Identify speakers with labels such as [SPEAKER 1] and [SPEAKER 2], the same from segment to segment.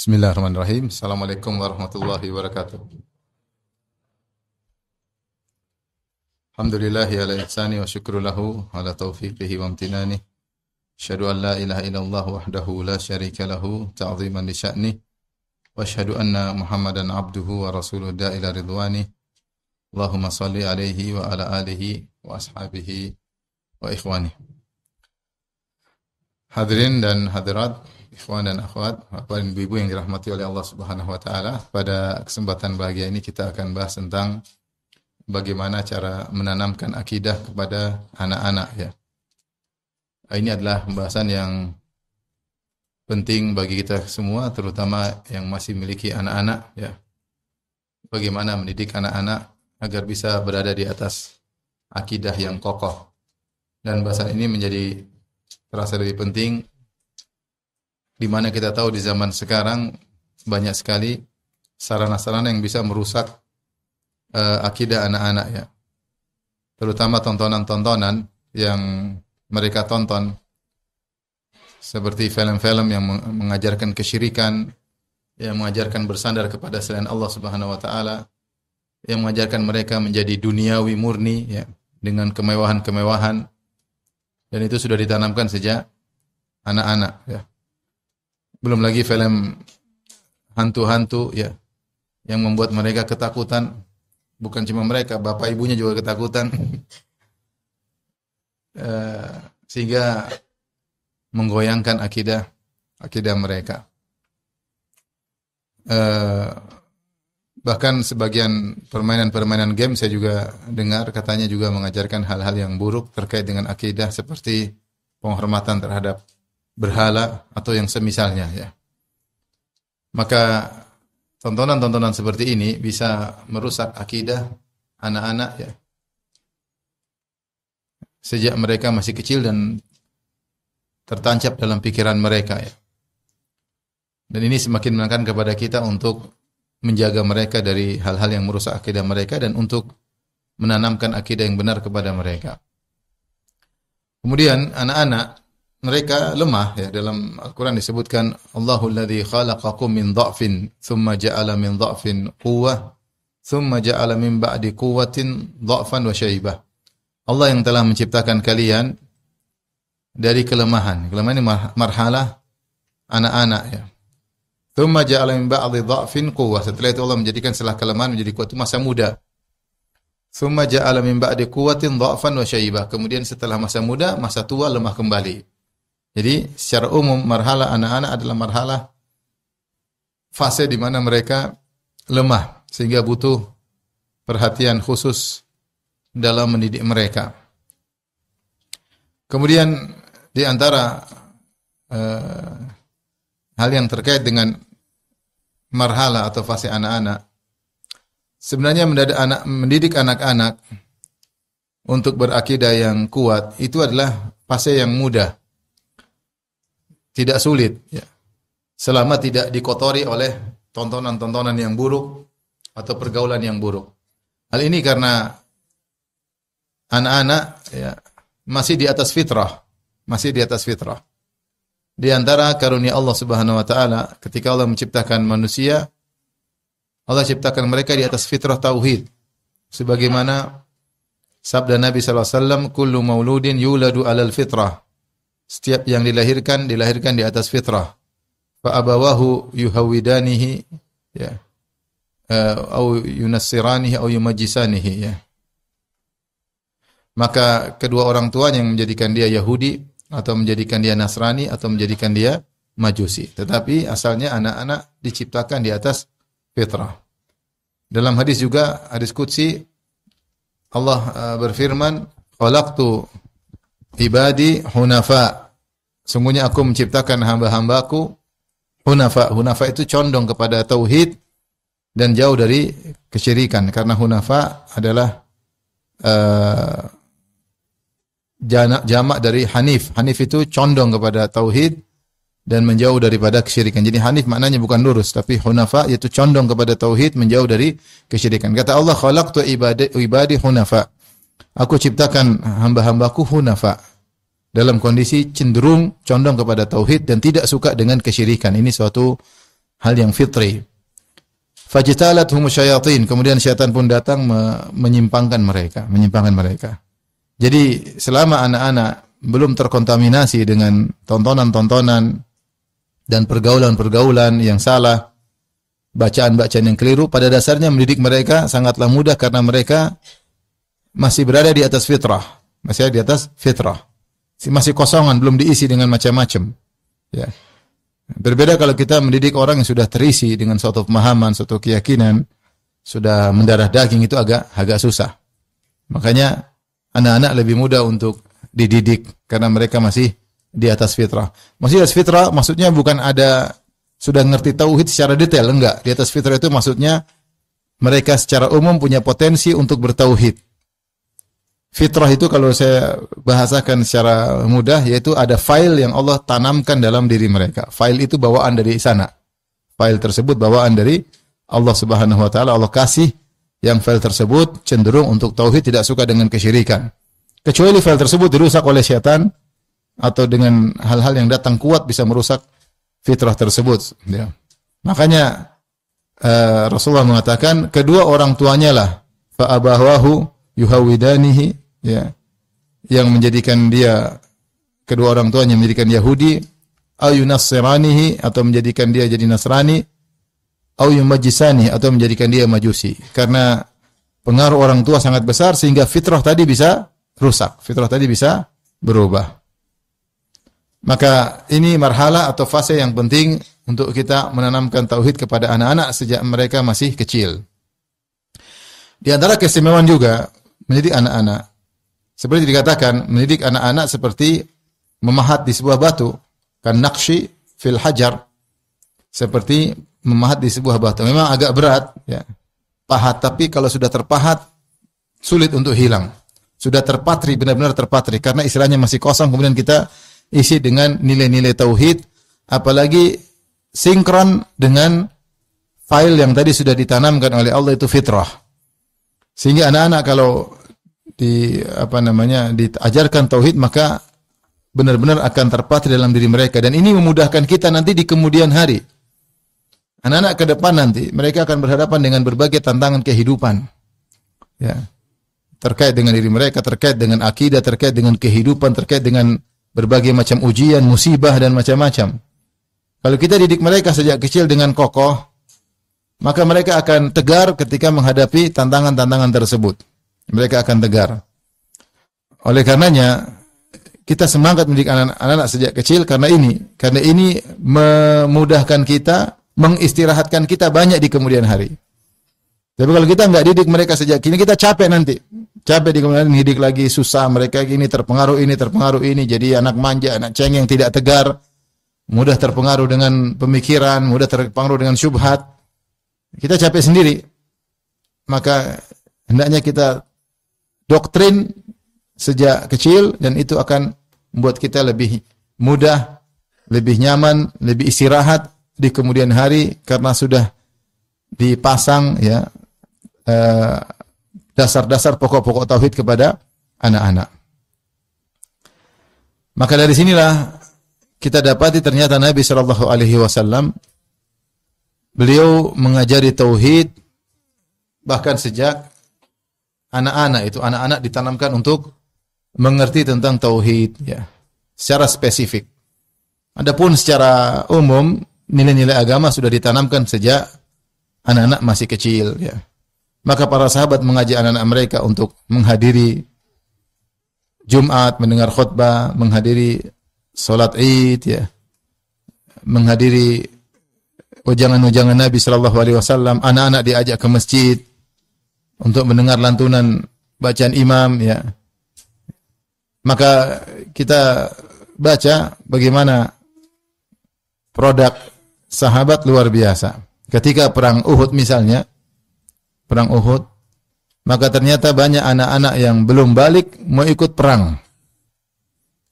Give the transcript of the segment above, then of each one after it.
[SPEAKER 1] Bismillahirrahmanirrahim. Assalamualaikum warahmatullahi wabarakatuh. Alhamdulillahi ala ihsani wa syukru lahu ala taufiqihi wa amtinani. Asyhadu an la ilaha illallah wahdahu la syarika lahu ta'ziman li sya'ni. Wa asyhadu anna Muhammadan abduhu wa rasuluhu da'ila ridwani. Allahumma salli alaihi wa ala alihi wa ashabihi wa ikhwani. Hadirin dan hadirat, ikhwan dan akhwat, bapak dan ibu yang dirahmati oleh Allah Subhanahu wa taala, pada kesempatan bahagia ini kita akan bahas tentang bagaimana cara menanamkan akidah kepada anak-anak ya. Ini adalah pembahasan yang penting bagi kita semua, terutama yang masih memiliki anak-anak ya. Bagaimana mendidik anak-anak agar bisa berada di atas akidah yang kokoh. Dan bahasan ini menjadi terasa lebih penting di mana kita tahu di zaman sekarang banyak sekali sarana-sarana yang bisa merusak akidah anak-anak ya. Terutama tontonan-tontonan yang mereka tonton seperti film-film yang mengajarkan kesyirikan, yang mengajarkan bersandar kepada selain Allah Subhanahu wa taala, yang mengajarkan mereka menjadi duniawi murni ya, dengan kemewahan-kemewahan, dan itu sudah ditanamkan sejak anak-anak ya. Belum lagi film hantu-hantu ya, yang membuat mereka ketakutan. Bukan cuma mereka, bapak ibunya juga ketakutan. Sehingga menggoyangkan akidah mereka. Bahkan sebagian permainan-permainan game saya juga dengar katanya juga mengajarkan hal-hal yang buruk terkait dengan akidah, seperti penghormatan terhadap berhala atau yang semisalnya ya. Maka tontonan-tontonan seperti ini bisa merusak akidah anak-anak ya, sejak mereka masih kecil dan tertancap dalam pikiran mereka ya. Dan ini semakin menekankan kepada kita untuk menjaga mereka dari hal-hal yang merusak akidah mereka dan untuk menanamkan akidah yang benar kepada mereka. Kemudian anak-anak mereka lemah ya, dalam Al-Quran disebutkan Allahul ladzi khalaqakum min dha'fin thumma ja'ala min dha'fin quwwah thumma ja'ala min ba'di quwwatin dha'fan wa syaibah. Allah yang telah menciptakan kalian dari kelemahan. Kelemahan ini marhalah anak-anak ya. Thumma ja'ala min ba'di dha'fin quwwah. Setelah itu Allah menjadikan setelah kelemahan menjadi kuat, itu masa muda. Thumma ja'ala min ba'di quwwatin dha'fan wa syaibah. Kemudian setelah masa muda, masa tua lemah kembali. Jadi secara umum marhalah anak-anak adalah marhalah fase di mana mereka lemah sehingga butuh perhatian khusus dalam mendidik mereka. Kemudian di antara hal yang terkait dengan marhalah atau fase anak-anak, sebenarnya mendidik anak-anak untuk berakidah yang kuat itu adalah fase yang mudah. Tidak sulit ya, selama tidak dikotori oleh tontonan-tontonan yang buruk atau pergaulan yang buruk. Hal ini karena anak-anak ya, masih di atas fitrah. Di antara karunia Allah Subhanahu wa taala, ketika Allah menciptakan manusia, Allah ciptakan mereka di atas fitrah tauhid. Sebagaimana sabda Nabi sallallahu alaihi wasallam, kullu mauludin yuladu 'alal fitrah. Setiap yang dilahirkan di atas fitrah. Fa abawahu yuhawidanihi ya, atau yunassiranihi atau yumajjisanihi ya. Maka kedua orang tuanya yang menjadikan dia Yahudi atau menjadikan dia Nasrani atau menjadikan dia Majusi. Tetapi asalnya anak-anak diciptakan di atas fitrah. Dalam hadis juga, hadis qudsi, Allah berfirman, khalaqtu ibadi hunafa. Sungguhnya aku menciptakan hamba-hambaku hunafa. Hunafa itu condong kepada tauhid dan jauh dari kesyirikan. Karena hunafa adalah jamak dari hanif. Hanif itu condong kepada tauhid dan menjauh daripada kesyirikan. Jadi hanif maknanya bukan lurus, tapi hunafa yaitu condong kepada tauhid, menjauh dari kesyirikan. Kata Allah, khalaqtu ibadi hunafa. Aku ciptakan hamba-hambaku hunafa, dalam kondisi cenderung condong kepada tauhid dan tidak suka dengan kesyirikan. Ini suatu hal yang fitri. Fajtalathum syayatin, kemudian syaitan pun datang menyimpangkan mereka. Jadi selama anak-anak belum terkontaminasi dengan tontonan-tontonan dan pergaulan-pergaulan yang salah, bacaan-bacaan yang keliru, pada dasarnya mendidik mereka sangatlah mudah karena mereka masih berada di atas fitrah, masih kosongan, belum diisi dengan macam-macam. Ya. Berbeda kalau kita mendidik orang yang sudah terisi dengan suatu pemahaman, suatu keyakinan, sudah mendarah daging, itu agak susah. Makanya anak-anak lebih mudah untuk dididik karena mereka masih di atas fitrah. Masih di atas fitrah maksudnya bukan ada sudah ngerti tauhid secara detail, enggak. Di atas fitrah itu maksudnya mereka secara umum punya potensi untuk bertauhid. Fitrah itu kalau saya bahasakan secara mudah, yaitu ada file yang Allah tanamkan dalam diri mereka. File itu bawaan dari sana. File tersebut bawaan dari Allah Subhanahu wa taala. Allah kasih yang file tersebut cenderung untuk tauhid, tidak suka dengan kesyirikan. Kecuali file tersebut dirusak oleh syaitan atau dengan hal-hal yang datang kuat bisa merusak fitrah tersebut. Ya. Makanya Rasulullah mengatakan kedua orang tuanya lah fa abawahu yuhawidanihi, ya, yang menjadikan dia, kedua orang tuanya menjadikan Yahudi, au yunassiranihi, atau menjadikan dia jadi Nasrani, au yumajjisani, atau menjadikan dia Majusi. Karena pengaruh orang tua sangat besar sehingga fitrah tadi bisa rusak, fitrah tadi bisa berubah. Maka ini marhalah atau fase yang penting untuk kita menanamkan tauhid kepada anak-anak sejak mereka masih kecil. Di antara keistimewaan juga mendidik anak-anak, seperti dikatakan, mendidik anak-anak seperti memahat di sebuah batu, kan naqshi fil hajar, seperti memahat di sebuah batu. Memang agak berat, ya, pahat, tapi kalau sudah terpahat sulit untuk hilang. Sudah terpatri, benar-benar terpatri, karena istilahnya masih kosong, kemudian kita isi dengan nilai-nilai tauhid, apalagi sinkron dengan file yang tadi sudah ditanamkan oleh Allah, itu fitrah. Sehingga anak-anak kalau diajarkan tauhid, maka benar-benar akan terpatri dalam diri mereka, dan ini memudahkan kita nanti di kemudian hari. Anak-anak ke depan nanti mereka akan berhadapan dengan berbagai tantangan kehidupan. Ya. Terkait dengan diri mereka, terkait dengan akidah, terkait dengan kehidupan, terkait dengan berbagai macam ujian, musibah, dan macam-macam. Kalau kita didik mereka sejak kecil dengan kokoh, maka mereka akan tegar ketika menghadapi tantangan-tantangan tersebut. Mereka akan tegar. Oleh karenanya, kita semangat mendidik anak-anak sejak kecil karena ini memudahkan kita, mengistirahatkan kita banyak di kemudian hari. Tapi kalau kita nggak didik mereka sejak kini, kita capek nanti. Capek di kemudian didik lagi, susah, mereka gini terpengaruh ini, jadi anak manja, anak cengeng, tidak tegar, mudah terpengaruh dengan pemikiran, mudah terpengaruh dengan syubhat. Kita capek sendiri. Maka hendaknya kita doktrin sejak kecil, dan itu akan membuat kita lebih mudah, lebih nyaman, lebih istirahat di kemudian hari karena sudah dipasang, ya, dasar-dasar pokok-pokok tauhid kepada anak-anak. Maka dari sinilah kita dapati ternyata Nabi sallallahu alaihi wasallam beliau mengajari tauhid bahkan sejak anak-anak itu, anak-anak ditanamkan untuk mengerti tentang tauhid, ya, secara spesifik. Adapun secara umum nilai-nilai agama sudah ditanamkan sejak anak-anak masih kecil, ya. Maka para sahabat mengajak anak-anak mereka untuk menghadiri Jumat, mendengar khutbah, menghadiri salat Id, ya, menghadiri ujangan-ujangan Nabi sallallahu alaihi wasallam. Anak-anak diajak ke masjid untuk mendengar lantunan bacaan imam, ya. Maka kita baca bagaimana produk sahabat luar biasa. Ketika perang Uhud misalnya, perang Uhud, maka ternyata banyak anak-anak yang belum balik mau ikut perang.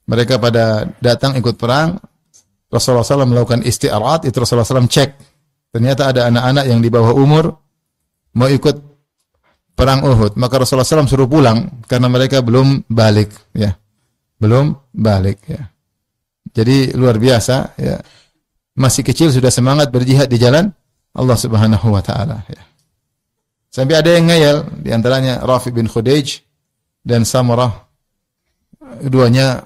[SPEAKER 1] Mereka pada datang ikut perang. Rasulullah SAW melakukan isti'arat, itu Rasulullah SAW cek. Ternyata ada anak-anak yang di bawah umur mau ikut perang Uhud. Maka Rasulullah SAW suruh pulang karena mereka belum balik, ya. Belum balik, ya. Jadi luar biasa, ya. masih kecil sudah semangat berjihad di jalan Allah Subhanahu wa taala ya. Sampai ada yang ngeyel di antaranya Rafi bin Khudaij dan Samurah. Keduanya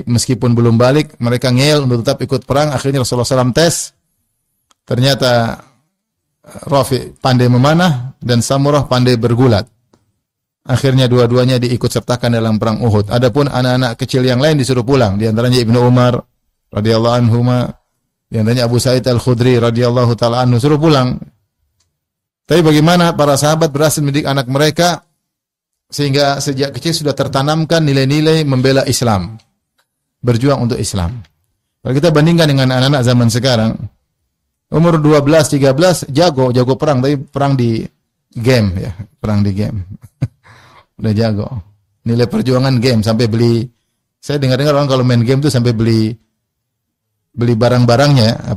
[SPEAKER 1] meskipun belum balik, mereka ngeyel untuk tetap ikut perang. Akhirnya Rasulullah SAW tes. Ternyata Rafi pandai memanah dan Samurah pandai bergulat. Akhirnya dua-duanya diikut sertakan dalam perang Uhud. Adapun anak-anak kecil yang lain disuruh pulang. Di antaranya Ibnu Umar radhiyallahu anhuma, di antaranya Abu Sa'id Al-Khudri radhiyallahu taala anhu suruh pulang. Tapi bagaimana para sahabat berhasil mendidik anak mereka sehingga sejak kecil sudah tertanamkan nilai-nilai membela Islam, berjuang untuk Islam. Kalau kita bandingkan dengan anak-anak zaman sekarang, umur 12, 13 jago perang, tapi perang di game ya, perang di game. Udah jago. Nilai perjuangan game sampai beli. Saya dengar-dengar orang kalau main game tuh sampai beli barang-barangnya,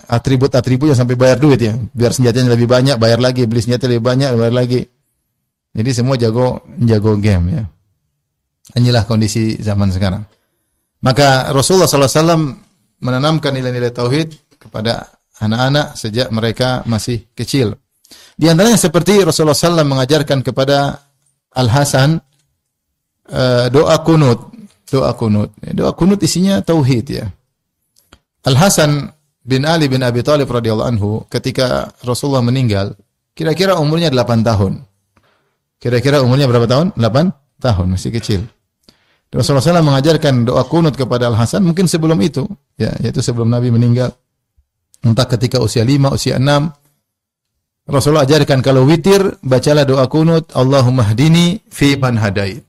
[SPEAKER 1] atribut-atributnya sampai bayar duit ya. Biar senjatanya lebih banyak, bayar lagi, beli senjata lebih banyak, bayar lagi. Jadi semua jago game ya. Inilah kondisi zaman sekarang. Maka Rasulullah SAW menanamkan nilai-nilai tauhid kepada anak-anak sejak mereka masih kecil. Di antaranya seperti Rasulullah SAW mengajarkan kepada Al-Hasan doa kunut. Doa kunut isinya tauhid ya. Al-Hasan bin Ali bin Abi Thalib radhiyallahu anhu ketika Rasulullah meninggal, kira-kira umurnya 8 tahun. Kira-kira umurnya berapa tahun? 8 tahun, masih kecil. Rasulullah SAW mengajarkan doa kunut kepada Al-Hasan mungkin sebelum itu, ya, yaitu sebelum Nabi meninggal. Entah ketika usia 5, usia 6. Rasulullah ajarkan kalau witir, bacalah doa kunut, Allahumma hdini fi man hadait,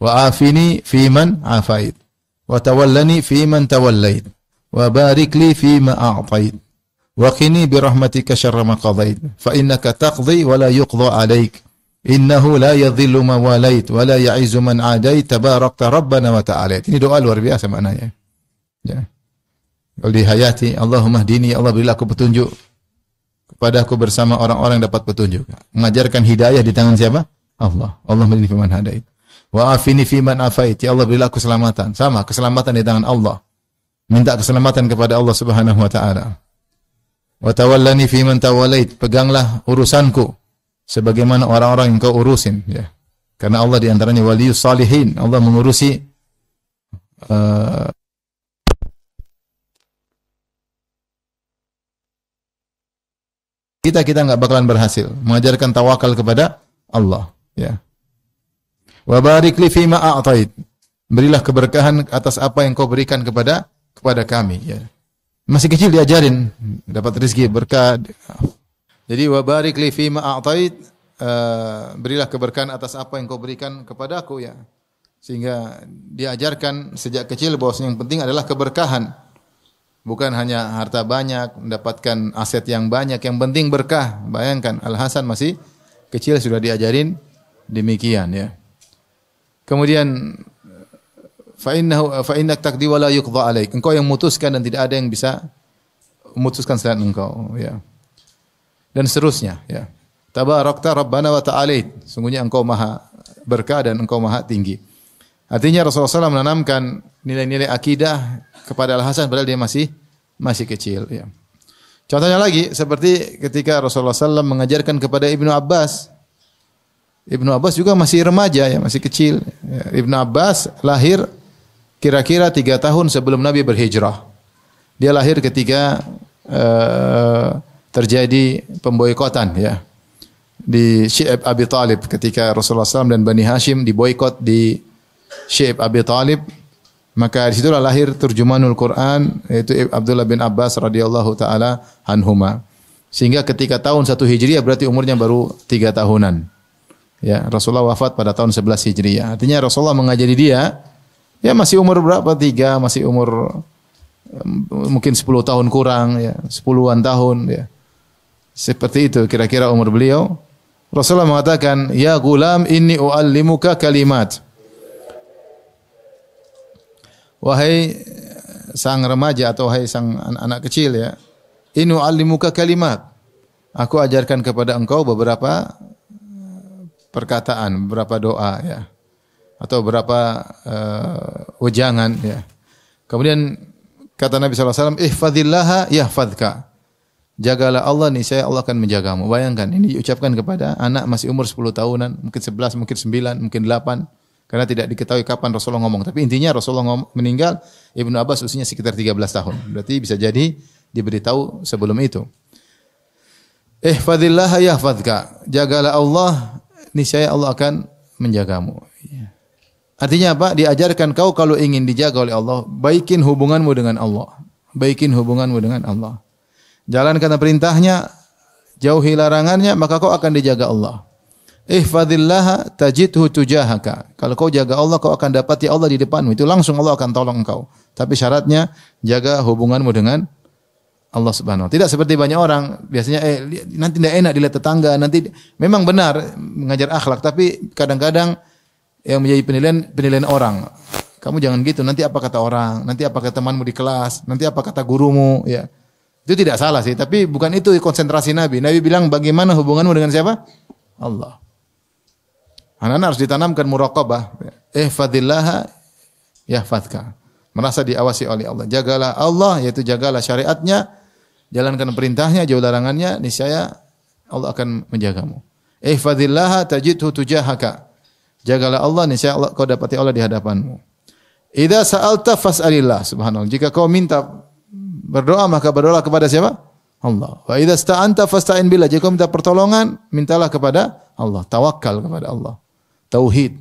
[SPEAKER 1] wa afini fi man afait, wa tawallani fi man tawallait. Wa barik li fi ma a'tait wa qini bi rahmatika syarra ma qadait fa innaka taqdi wa la yuqda 'alaik innahu la yadhillu man walait wa la ya'izzu man 'adait tabarakta rabbana wa ta'ala. Ini doa luar biasa maknanya ya. Kalau di hayati Allahumma hdini, Allah berilah aku petunjuk kepada aku bersama orang-orang yang dapat petunjuk. Mengajarkan hidayah di tangan siapa? Allah berilah fi man hadait wa afini fi man afait, ya Allah berilah aku keselamatan. Sama, keselamatan di tangan Allah. Minta keselamatan kepada Allah Subhanahu wa taala. Wa tawallani fi man tawallait, peganglah urusanku sebagaimana orang-orang yang kau urusin ya. Karena Allah di antaranya waliyus salihin, Allah mengurusi kita enggak bakalan berhasil. Mengajarkan tawakal kepada Allah ya. Wa barik li fi ma a'tait, berilah keberkahan atas apa yang kau berikan kepada kami ya. Masih kecil diajarin dapat rezeki berkah. Jadi wa barik li fi ma a'tait, berilah keberkahan atas apa yang kau berikan kepadaku ya. Sehingga diajarkan sejak kecil bahwa yang penting adalah keberkahan. Bukan hanya harta banyak, mendapatkan aset yang banyak, yang penting berkah. Bayangkan Al-Hasan masih kecil sudah diajarin demikian ya. Kemudian fa innak taqdi wa la yuqda alaik. Engkau yang memutuskan dan tidak ada yang bisa memutuskan selain engkau ya. Dan seterusnya ya. Tabarakta rabbana wa ta'alait. Sungguhnya engkau maha berkah dan engkau maha tinggi. Artinya Rasulullah SAW menanamkan nilai-nilai akidah kepada Al-Hasan padahal dia masih kecil ya. Contohnya lagi seperti ketika Rasulullah SAW mengajarkan kepada Ibnu Abbas. Ibnu Abbas juga masih remaja ya, masih kecil. Ibnu Abbas lahir kira-kira 3 tahun sebelum Nabi berhijrah. Dia lahir ketika terjadi pemboikotan ya di Syi'ab Abi Thalib, ketika Rasulullah SAW dan Bani Hashim diboikot di Syi'ab Abi Thalib. Maka di situlah lahir terjemahanul Quran, yaitu Abdullah bin Abbas radhiyallahu taala anhuma. Sehingga ketika tahun 1 Hijriah berarti umurnya baru 3 tahunan. Ya, Rasulullah wafat pada tahun 11 Hijriah. Artinya Rasulullah mengajari dia ya masih umur berapa? 3, masih umur mungkin 10 tahun kurang ya, 10-an tahun ya. Seperti itu kira-kira umur beliau. Rasulullah mengatakan, "Ya gulam, inni uallimuka kalimat." Wahai sang remaja atau wahai sang anak kecil ya, inni uallimuka kalimat. Aku ajarkan kepada engkau beberapa perkataan, beberapa doa ya, atau beberapa ujangan ya. Kemudian Kata Nabi SAW, ihfazillaha yahfazka. Jagalah Allah, niscaya Allah akan menjagamu. Bayangkan, ini diucapkan kepada anak masih umur 10 tahunan, mungkin 11, mungkin 9, mungkin 8. Karena tidak diketahui kapan Rasulullah ngomong. Tapi intinya Rasulullah meninggal, Ibnu Abbas usianya sekitar 13 tahun. Berarti bisa jadi diberitahu sebelum itu. Ihfazillaha yahfazka. Jagalah Allah, niscaya Allah akan menjagamu. Artinya apa? Diajarkan kau kalau ingin dijaga oleh Allah, baikin hubunganmu dengan Allah. Baikin hubunganmu dengan Allah. Jalankan perintahnya, jauhi larangannya, maka kau akan dijaga Allah. Ihfazillaha tajidhu tujahaka. Kalau kau jaga Allah, kau akan dapati Allah di depanmu. Itu langsung Allah akan tolong engkau. Tapi syaratnya jaga hubunganmu dengan Allah Subhanahu wa taala. Tidak seperti banyak orang biasanya nanti tidak enak dilihat tetangga, nanti memang benar mengajar akhlak, tapi kadang-kadang yang menjadi penilaian orang. Kamu jangan gitu, nanti apa kata orang, nanti apa kata temanmu di kelas, nanti apa kata gurumu, ya. Itu tidak salah sih, tapi bukan itu konsentrasi Nabi. Nabi bilang bagaimana hubunganmu dengan siapa? Allah. Anak-anak harus ditanamkan muraqabah. Ihfazillaha yahfazka. Merasa diawasi oleh Allah. Jagalah Allah, yaitu jagalah syariatnya, jalankan perintahnya, jauh larangannya, niscaya Allah akan menjagamu. Ihfazillaha tajidhu tujahaka. Jagalah Allah, niscaya Allah, kau dapati Allah di hadapanmu. Idza sa'alta fas'alillah, subhanallah. Jika kau minta berdoa, maka berdoa kepada siapa? Allah. Wa idza sta'anta fasta'in billah. Jika kau minta pertolongan, mintalah kepada Allah. Tawakkal kepada Allah. Tauhid.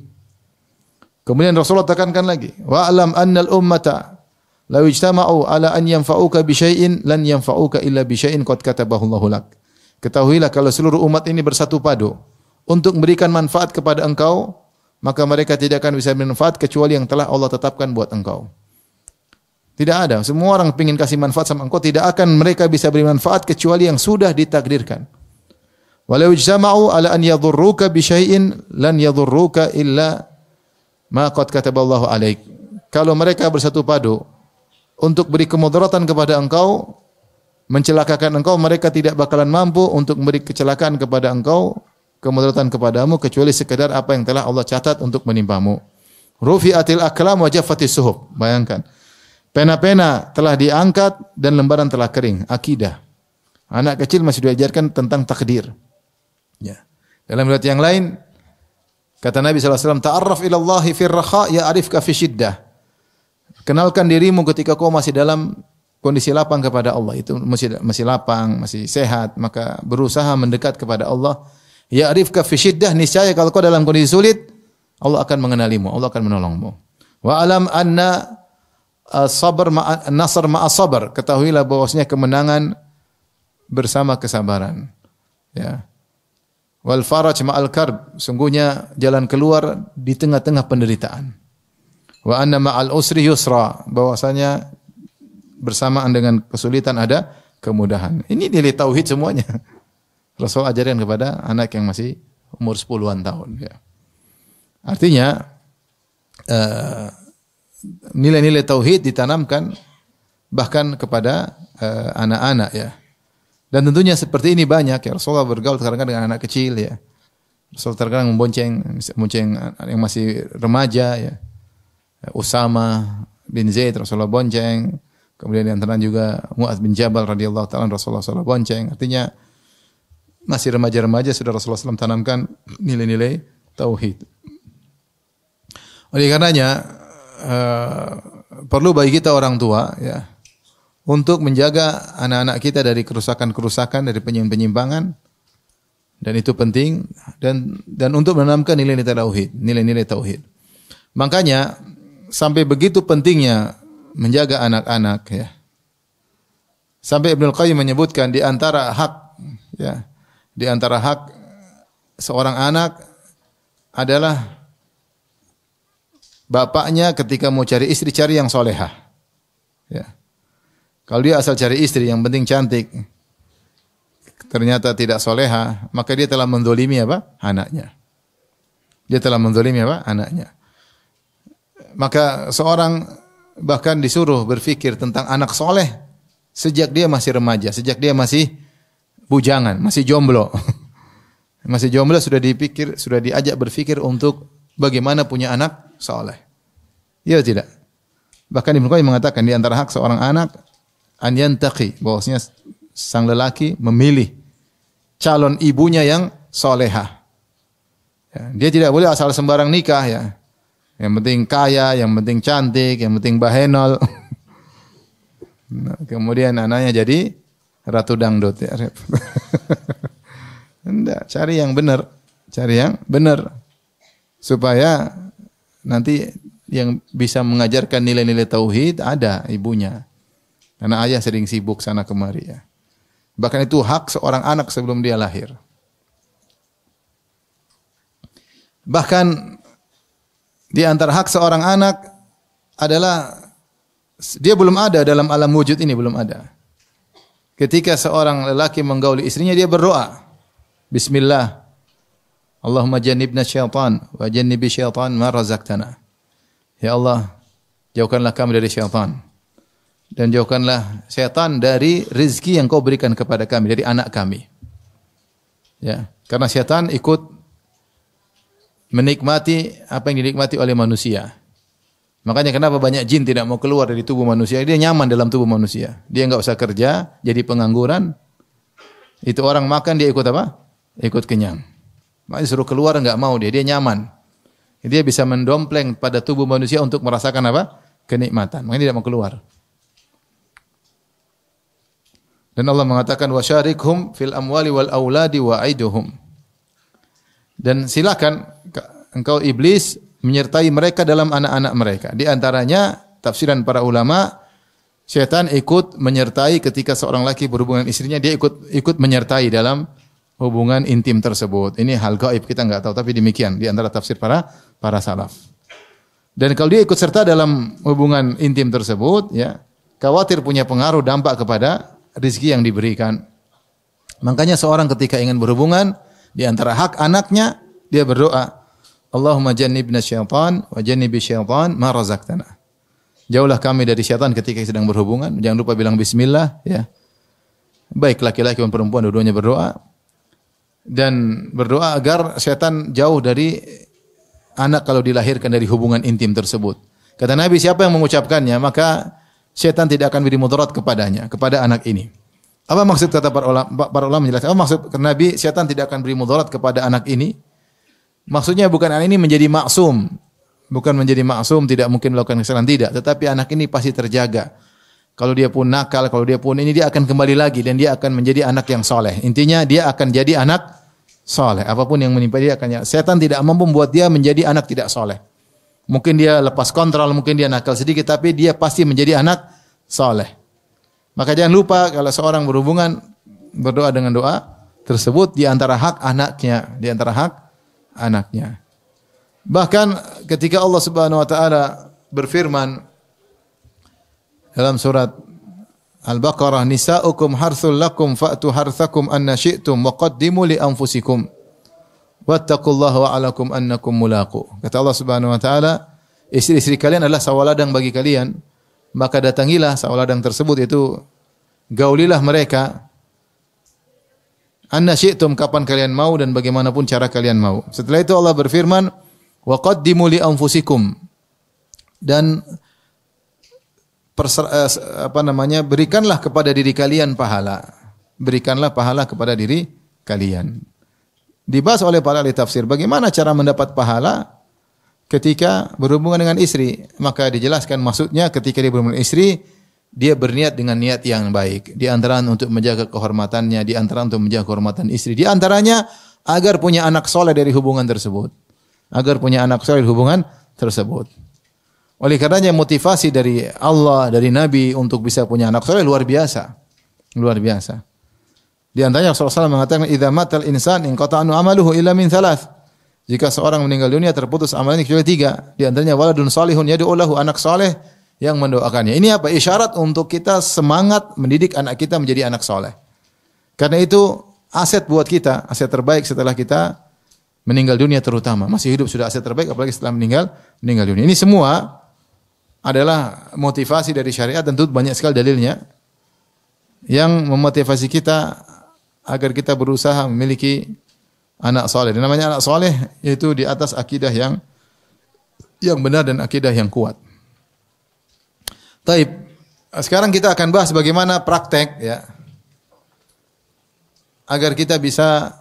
[SPEAKER 1] Kemudian Rasulullah tekankan lagi, wa'lam annal ummata law ijtama'u ala an yanfa'uka bi syai'in lan yanfa'uka illa bi syai'in qad katabahu Allahu lak. Ketahuilah kalau seluruh umat ini bersatu padu untuk memberikan manfaat kepada engkau, maka mereka tidak akan bisa bermanfaat kecuali yang telah Allah tetapkan buat engkau. Tidak ada. Semua orang ingin kasih manfaat sama engkau, tidak akan mereka bisa beri manfaat kecuali yang sudah ditakdirkan. Walau ijtama'u ala an yadhurruka bi syai'in lan yadhurruka illa ma qad kataballahu alaik. Kalau mereka bersatu padu untuk beri kemudaratan kepada engkau, mencelakakan engkau, mereka tidak bakalan mampu untuk memberi kecelakaan kepada engkau, kemudaratan kepadamu, kecuali sekedar apa yang telah Allah catat untuk menimpamu. Rufi'atil aqlam wa jaffatis suhuf. Bayangkan. Pena-pena telah diangkat dan lembaran telah kering. Akidah. Anak kecil masih diajarkan tentang takdir. Ya. Dalam riwayat yang lain, kata Nabi SAW, ta'arraf ilallahi fir rakha ya'rifka fi syiddah. Kenalkan dirimu ketika kau masih dalam kondisi lapang kepada Allah. Itu masih lapang, masih sehat, maka berusaha mendekat kepada Allah. Ya'rifka fi syiddah, niscaya kalau kau dalam kondisi sulit, Allah akan mengenalimu, Allah akan menolongmu. Wa alam anna sabar nasr ma'a sabar. Ketahuilah bahwasanya kemenangan bersama kesabaran. Ya. Wal faraj ma'al karb. Sungguhnya jalan keluar di tengah-tengah penderitaan. Wa anna ma'al usri yusra. Bahwasanya bersamaan dengan kesulitan ada kemudahan. Ini nilai tauhid semuanya. Rasul ajarkan kepada anak yang masih umur 10-an tahun. Ya. Artinya nilai-nilai tauhid ditanamkan bahkan kepada anak-anak ya. Dan tentunya seperti ini banyak ya. Rasulullah bergaul kadang-kadang dengan anak kecil ya. Rasul terkadang membonceng yang masih remaja ya. Usama bin Zaid Rasulullah bonceng. Kemudian yang antara juga Mu'adz bin Jabal radhiyallahu taala Rasulullah SAW bonceng. Artinya masih remaja-remaja sudah Rasulullah SAW tanamkan nilai-nilai tauhid. Oleh karenanya perlu bagi kita orang tua ya untuk menjaga anak-anak kita dari kerusakan-kerusakan, dari penyimpangan, dan itu penting dan untuk menanamkan nilai-nilai tauhid. Makanya sampai begitu pentingnya menjaga anak-anak ya. Sampai Ibnu Qayyim menyebutkan di antara hak ya, di antara hak seorang anak adalah bapaknya ketika mau cari istri, cari yang solehah. Ya. Kalau dia asal cari istri yang penting cantik, ternyata tidak solehah, maka dia telah mendolimi apa? Anaknya. Dia telah mendolimi apa? Anaknya. Maka seorang bahkan disuruh berfikir tentang anak soleh sejak dia masih remaja, sejak dia masih bujangan, masih jomblo. Masih jomblo sudah diajak berfikir untuk bagaimana punya anak soleh. Iya tidak? Bahkan Ibnu Qayyim mengatakan di antara hak seorang anak an yantaqi, bahwasanya sang lelaki memilih calon ibunya yang solehah. Ya, dia tidak boleh asal sembarang nikah ya. Yang penting kaya, yang penting cantik, yang penting bahenol. Nah, kemudian anaknya jadi ratu dangdut ya. Enggak, cari yang benar. Cari yang benar. Supaya nanti yang bisa mengajarkan nilai-nilai tauhid ada ibunya. Karena ayah sering sibuk sana kemari ya. Bahkan itu hak seorang anak sebelum dia lahir. Bahkan di antara hak seorang anak adalah dia belum ada dalam alam wujud ini, belum ada. Ketika seorang lelaki menggauli istrinya, dia berdoa. Bismillah. Allahumma jannibna syaitan wa jannibi syaitan ma razaqtana. Ya Allah, jauhkanlah kami dari syaitan. Dan jauhkanlah syaitan dari rizki yang kau berikan kepada kami, dari anak kami. Ya, karena syaitan ikut menikmati apa yang dinikmati oleh manusia. Makanya kenapa banyak jin tidak mau keluar dari tubuh manusia? Dia nyaman dalam tubuh manusia. Dia enggak usah kerja, jadi pengangguran. Itu orang makan dia ikut apa? Ikut kenyang. Makanya suruh keluar enggak mau dia nyaman. Dia bisa mendompleng pada tubuh manusia untuk merasakan apa? Kenikmatan. Makanya dia tidak mau keluar. Dan Allah mengatakan wasyarikhum fil amwali wal auladi wa'iduhum. Dan silakan engkau iblis menyertai mereka dalam anak-anak mereka. Di antaranya tafsiran para ulama, syaitan ikut menyertai ketika seorang laki berhubungan istrinya, dia ikut menyertai dalam hubungan intim tersebut. Ini hal gaib, kita enggak tahu, tapi demikian di antara tafsir para salaf. Dan kalau dia ikut serta dalam hubungan intim tersebut, ya, khawatir punya pengaruh dampak kepada rezeki yang diberikan. Makanya seorang ketika ingin berhubungan, di antara hak anaknya, dia berdoa, Allahumma jannibna syaitan wa jannibi syaitan ma razaqtana. Jauhlah kami dari syaitan ketika sedang berhubungan. Jangan lupa bilang bismillah, ya. Baik laki-laki maupun perempuan dua-duanya berdoa. Dan berdoa agar syaitan jauh dari anak kalau dilahirkan dari hubungan intim tersebut. Kata Nabi, siapa yang mengucapkannya, maka syaitan tidak akan beri mudarat kepadanya, kepada anak ini. Apa maksud kata para ulama menjelaskan? Apa maksud Nabi syaitan tidak akan beri mudarat kepada anak ini? Maksudnya bukan anak ini menjadi maksum. Bukan menjadi maksum, tidak mungkin melakukan kesalahan, tidak. Tetapi anak ini pasti terjaga. Kalau dia pun nakal, kalau dia pun ini, dia akan kembali lagi dan dia akan menjadi anak yang soleh. Intinya dia akan jadi anak soleh. Apapun yang menimpa dia akan. Setan tidak mampu membuat dia menjadi anak tidak soleh. Mungkin dia lepas kontrol, mungkin dia nakal sedikit, tapi dia pasti menjadi anak soleh. Maka jangan lupa kalau seorang berhubungan, berdoa dengan doa tersebut di antara hak anaknya, di antara hak anaknya. Bahkan ketika Allah Subhanahu wa taala berfirman dalam surat Al-Baqarah, nisa'ukum harthul lakum fa'tu harthakum anna syi'tum wa qaddimu li anfusikum wattaqullaha wa'alakum annakum mulaqu. Kata Allah Subhanahu wa taala, istri-istri kalian adalah sawaladang bagi kalian, maka datangilah sawaladang tersebut, itu gaulilah mereka anna syi'tum, kapan kalian mau dan bagaimanapun cara kalian mau. Setelah itu Allah berfirman, wa qaddimu li anfusikum, dan berikanlah kepada diri kalian pahala. Berikanlah pahala kepada diri kalian. Dibahas oleh para ahli tafsir bagaimana cara mendapat pahala ketika berhubungan dengan istri. Maka dijelaskan maksudnya ketika dia berhubungan dengan istri, dia berniat dengan niat yang baik. Di antara untuk menjaga kehormatannya, di antara untuk menjaga kehormatan istri, di antaranya agar punya anak soleh dari hubungan tersebut. Agar punya anak soleh dari hubungan tersebut. Oleh karenanya motivasi dari Allah, dari Nabi untuk bisa punya anak soleh luar biasa. Luar biasa. Di antaranya Rasulullah SAW mengatakan, idza matal insan inqata'a anhu amaluhu illa min thalath. Jika seorang meninggal dunia terputus amalannya kecuali 3. Di antaranya waladun salihun yad'u lahu, anak soleh yang mendoakannya. Ini apa? Isyarat untuk kita semangat mendidik anak kita menjadi anak soleh. Karena itu aset buat kita, aset terbaik setelah kita meninggal dunia terutama. Masih hidup sudah aset terbaik, apalagi setelah meninggal dunia. Ini semua adalah motivasi dari syariat, tentu banyak sekali dalilnya yang memotivasi kita agar kita berusaha memiliki anak soleh. Dan namanya anak soleh yaitu di atas akidah yang benar dan akidah yang kuat. Taib. Sekarang kita akan bahas bagaimana praktek ya. Agar kita bisa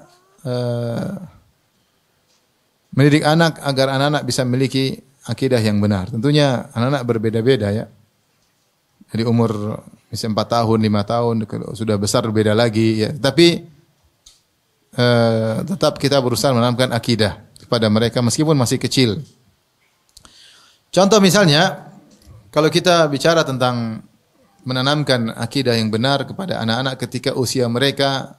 [SPEAKER 1] mendidik anak agar anak-anak bisa memiliki akidah yang benar. Tentunya anak-anak berbeda-beda ya. Dari umur misalnya 4 tahun, 5 tahun, kalau sudah besar berbeda lagi ya. Tapi tetap kita berusaha menanamkan akidah kepada mereka meskipun masih kecil. Contoh misalnya, kalau kita bicara tentang menanamkan akidah yang benar kepada anak-anak ketika usia mereka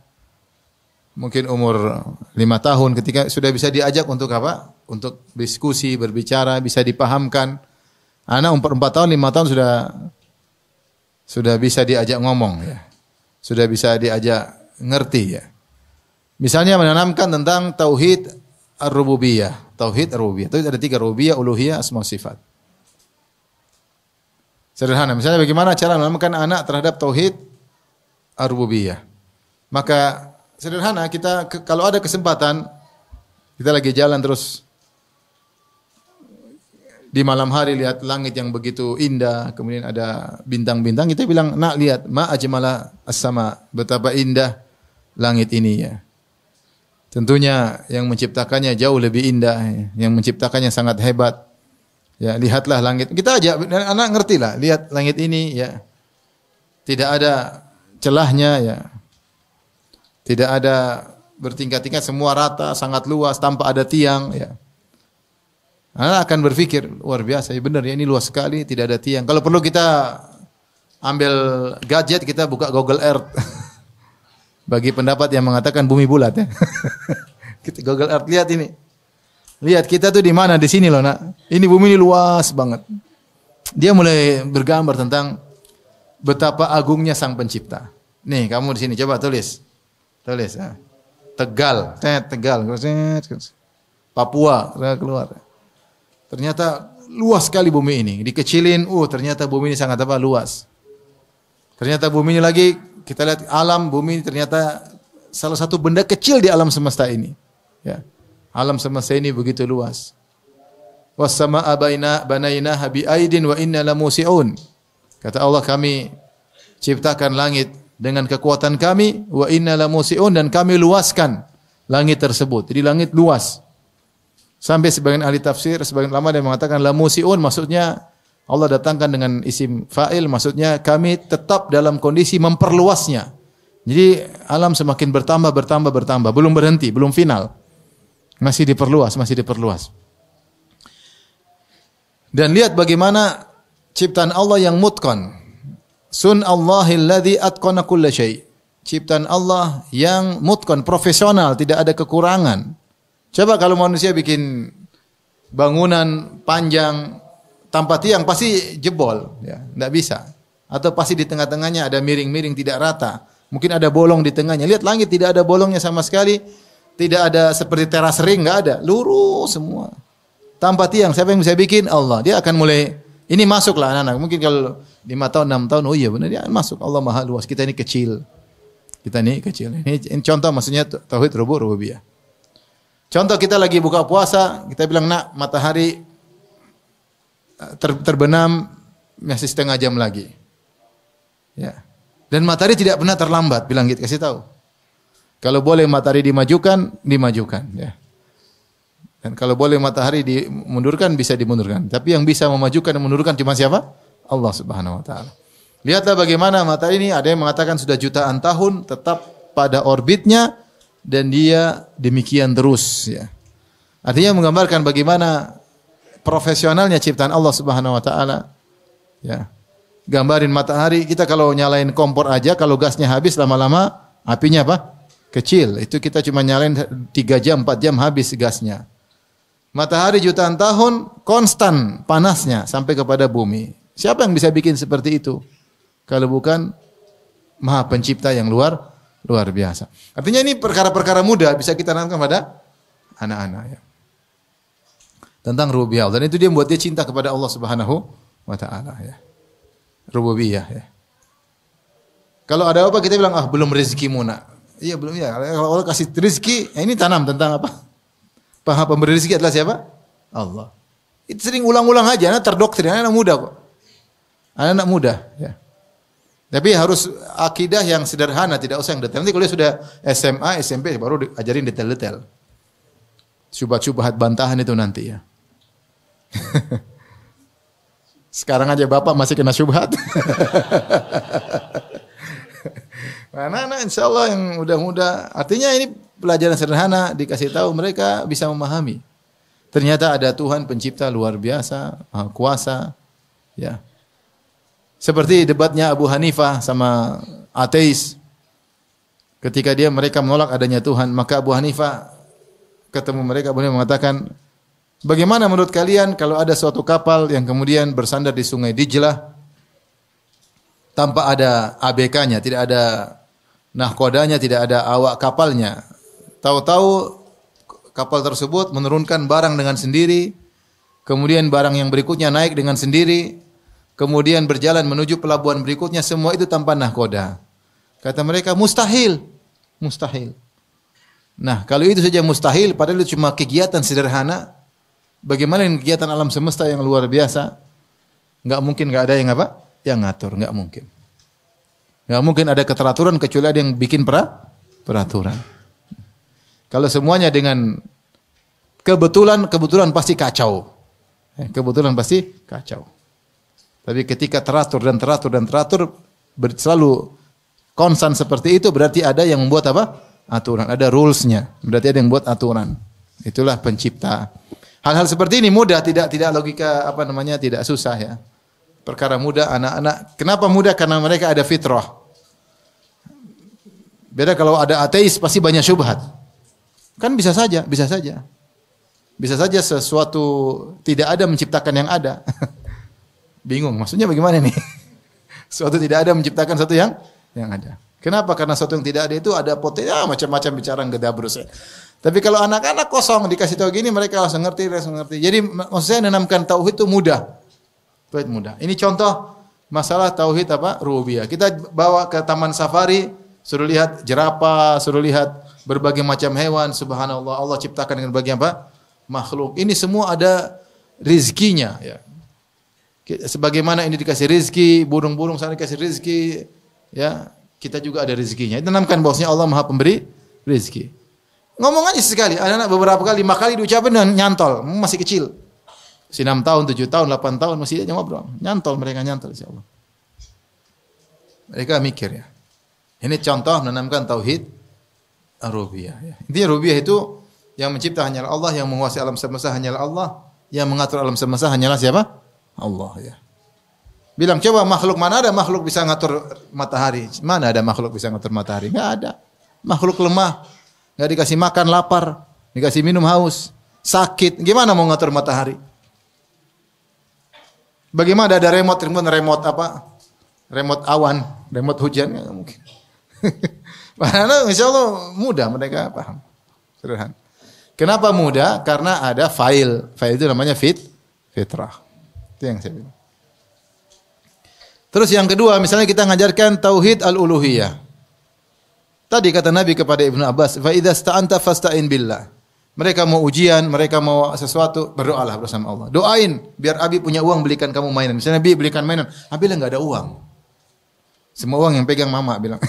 [SPEAKER 1] mungkin umur 5 tahun, ketika sudah bisa diajak untuk apa? Untuk diskusi, berbicara, bisa dipahamkan. Anak umur 4 tahun, 5 tahun sudah bisa diajak ngomong ya. Sudah bisa diajak ngerti ya. Misalnya menanamkan tentang tauhid ar-rububiyah. Tauhid ar-rububiyah. Tauhid ada 3, rububiyah, uluhiyah, asma sifat. Sederhana. Misalnya bagaimana cara menanamkan anak terhadap tauhid ar-rububiyah. Maka sederhana, kita kalau ada kesempatan, kita lagi jalan terus di malam hari lihat langit yang begitu indah, kemudian ada bintang-bintang, kita bilang, "Nak, lihat, ma ajmala as-sama." Betapa indah langit ini ya. Tentunya yang menciptakannya jauh lebih indah, yang menciptakannya sangat hebat. Ya, lihatlah langit. Kita aja anak ngertilah, lihat langit ini ya. Tidak ada celahnya ya. Tidak ada bertingkat-tingkat, semua rata, sangat luas tanpa ada tiang ya. Anak akan berpikir, luar biasa, ya benar ya, ini luas sekali, tidak ada tiang. Kalau perlu kita ambil gadget, kita buka Google Earth. Bagi pendapat yang mengatakan bumi bulat ya. Kita Google Earth, lihat ini. Lihat kita tuh di mana, di sini loh nak. Ini bumi ini luas banget. Dia mulai bergambar tentang betapa agungnya Sang Pencipta. Nih, kamu di sini coba tulis. Tulis ya. Tegal, Tegal. Papua keluar. Ternyata luas sekali bumi ini. Dikecilin, ternyata bumi ini sangat apa? Luas. Ternyata bumi ini lagi, kita lihat alam bumi ini ternyata salah satu benda kecil di alam semesta ini. Ya. Alam semesta ini begitu luas. Was-samaa'a banainaha bi'aidin wa inna lamusi'un. Kata Allah, kami ciptakan langit dengan kekuatan kami, wa inna lamusi'un, dan kami luaskan langit tersebut. Jadi langit luas. Sampai sebagian ahli tafsir, sebagian ulama yang mengatakan lamusi'un maksudnya Allah datangkan dengan isim fa'il, maksudnya kami tetap dalam kondisi memperluasnya. Jadi alam semakin bertambah, belum berhenti, belum final. Masih diperluas. Dan lihat bagaimana ciptaan Allah yang mutqan. Sun Allahil ladzi atqana kulla syai'. Ciptaan Allah yang mutqan, profesional, tidak ada kekurangan. Coba kalau manusia bikin bangunan panjang tanpa tiang pasti jebol, ya, enggak bisa. Atau pasti di tengah-tengahnya ada miring-miring, tidak rata. Mungkin ada bolong di tengahnya. Lihat langit, tidak ada bolongnya sama sekali. Tidak ada seperti teras ring, enggak ada. Lurus semua. Tanpa tiang, siapa yang bisa bikin? Allah. Dia akan mulai, ini masuklah anak-anak. Mungkin kalau 5 tahun, 6 tahun, oh iya benar, dia masuk. Allah Maha luas, kita ini kecil. Ini contoh maksudnya tauhid rububiyah. Contoh kita lagi buka puasa, kita bilang, nak, matahari terbenam masih setengah jam lagi. Ya. Dan matahari tidak pernah terlambat, bilang gitu, kasih tahu. Kalau boleh matahari dimajukan. Ya. Dan kalau boleh matahari dimundurkan, bisa dimundurkan. Tapi yang bisa memajukan dan memundurkan cuma siapa? Allah Subhanahu Wa Taala. Lihatlah bagaimana matahari ini, ada yang mengatakan sudah jutaan tahun tetap pada orbitnya. Dan dia demikian terus ya. Artinya menggambarkan bagaimana profesionalnya ciptaan Allah Subhanahu wa taala. Ya. Gambarin matahari, kita kalau nyalain kompor aja kalau gasnya habis lama-lama apinya apa? Kecil. Itu kita cuma nyalain 3 jam, 4 jam habis gasnya. Matahari jutaan tahun konstan panasnya sampai kepada bumi. Siapa yang bisa bikin seperti itu? Kalau bukan Maha Pencipta yang luar biasa. Artinya ini perkara-perkara mudah bisa kita tanamkan pada anak-anak ya. Tentang rububiyah. Dan itu dia membuat dia cinta kepada Allah Subhanahu wa taala ya. Rububiyah ya. Kalau ada apa kita bilang, belum rezekimu nak. Iya belum ya. Kalau Allah kasih rezeki, ini tanam tentang apa? Pemberi rezeki adalah siapa? Allah. Itu sering ulang-ulang aja, terdoktrin, anak muda kok. Anak-anak muda, ya. Tapi harus akidah yang sederhana, tidak usah yang detail. Nanti kalau dia sudah SMA, SMP baru diajarin detail-detail. Syubhat-syubhat bantahan itu nanti ya. Sekarang aja Bapak masih kena syubhat. Anak-anak insya Allah yang muda-muda, artinya ini pelajaran sederhana, dikasih tahu mereka bisa memahami. Ternyata ada Tuhan pencipta luar biasa, Maha Kuasa, ya. Seperti debatnya Abu Hanifah sama ateis. Ketika mereka menolak adanya Tuhan, maka Abu Hanifah ketemu mereka, Abu Hanifah mengatakan, bagaimana menurut kalian kalau ada suatu kapal yang kemudian bersandar di sungai Dijlah tanpa ada ABK-nya, tidak ada nahkodanya, tidak ada awak kapalnya. Tahu-tahu kapal tersebut menurunkan barang dengan sendiri, kemudian barang yang berikutnya naik dengan sendiri, kemudian berjalan menuju pelabuhan berikutnya, semua itu tanpa nahkoda. Kata mereka, mustahil. Mustahil. Nah, kalau itu saja mustahil, padahal itu cuma kegiatan sederhana, bagaimana dengan kegiatan alam semesta yang luar biasa? Enggak mungkin enggak ada yang apa? Yang ngatur, enggak mungkin. Enggak mungkin ada keteraturan kecuali ada yang bikin peraturan. Kalau semuanya dengan kebetulan pasti kacau. Kebetulan pasti kacau. Tapi ketika teratur selalu konstan seperti itu, berarti ada yang membuat apa? Aturan, ada rules-nya. Berarti ada yang membuat aturan. Itulah pencipta. Hal-hal seperti ini mudah, tidak logika tidak susah ya. Perkara mudah anak-anak. Kenapa mudah? Karena mereka ada fitrah. Beda kalau ada ateis pasti banyak syubhat. Kan bisa saja. Bisa saja sesuatu tidak ada menciptakan yang ada. Bingung, maksudnya bagaimana nih? Suatu tidak ada menciptakan sesuatu yang ada. Kenapa? Karena sesuatu yang tidak ada itu ada potensi macam-macam bicara gedabrus ya. Tapi kalau anak-anak kosong dikasih tahu gini mereka langsung ngerti. Jadi maksud saya menanamkan tauhid itu mudah. Tauhid mudah. Ini contoh masalah tauhid rububiyah. Kita bawa ke taman safari, suruh lihat jerapah, suruh lihat berbagai macam hewan, subhanallah, Allah ciptakan dengan berbagai makhluk. Ini semua ada rizkinya ya. Sebagaimana ini dikasih rizki, burung-burung sana dikasih rizki, ya kita juga ada rizkinya. Tanamkan bahwasanya Allah Maha Pemberi rizki. Ngomong aja sekali, anak-anak beberapa kali, 5 kali diucapin dan nyantol, masih kecil. Si 6 tahun, 7 tahun, 8 tahun masih aja ngobrol. Nyantol insyaallah. Mereka mikir ya. Ini contoh menanamkan tauhid rububiyah ya. Intinya rububiyah itu yang mencipta hanyalah Allah, yang menguasai alam semesta hanyalah Allah, yang mengatur alam semesta hanyalah siapa? Allah ya. Bilang coba makhluk mana ada makhluk bisa ngatur matahari? Mana ada makhluk bisa ngatur matahari? Enggak ada. Makhluk lemah, enggak dikasih makan lapar, dikasih minum haus, sakit. Gimana mau ngatur matahari? Bagaimana ada remote remote awan, remote hujan? Enggak mungkin. Padahal insyaallah mudah mereka paham. Sederhana. Kenapa mudah? Karena ada file. File itu namanya fitrah. Itu yang saya bilang. Terus yang kedua, misalnya kita mengajarkan tauhid al-uluhiyah. Tadi kata Nabi kepada Ibnu Abbas, "Fa idza sta'anta fasta'in billah." Mereka mau ujian, mereka mau sesuatu, berdoalah bersama Allah. Doain biar Abi punya uang belikan kamu mainan. Misalnya Abi belikan mainan, Abi enggak ada uang. Semua uang yang pegang mama bilang.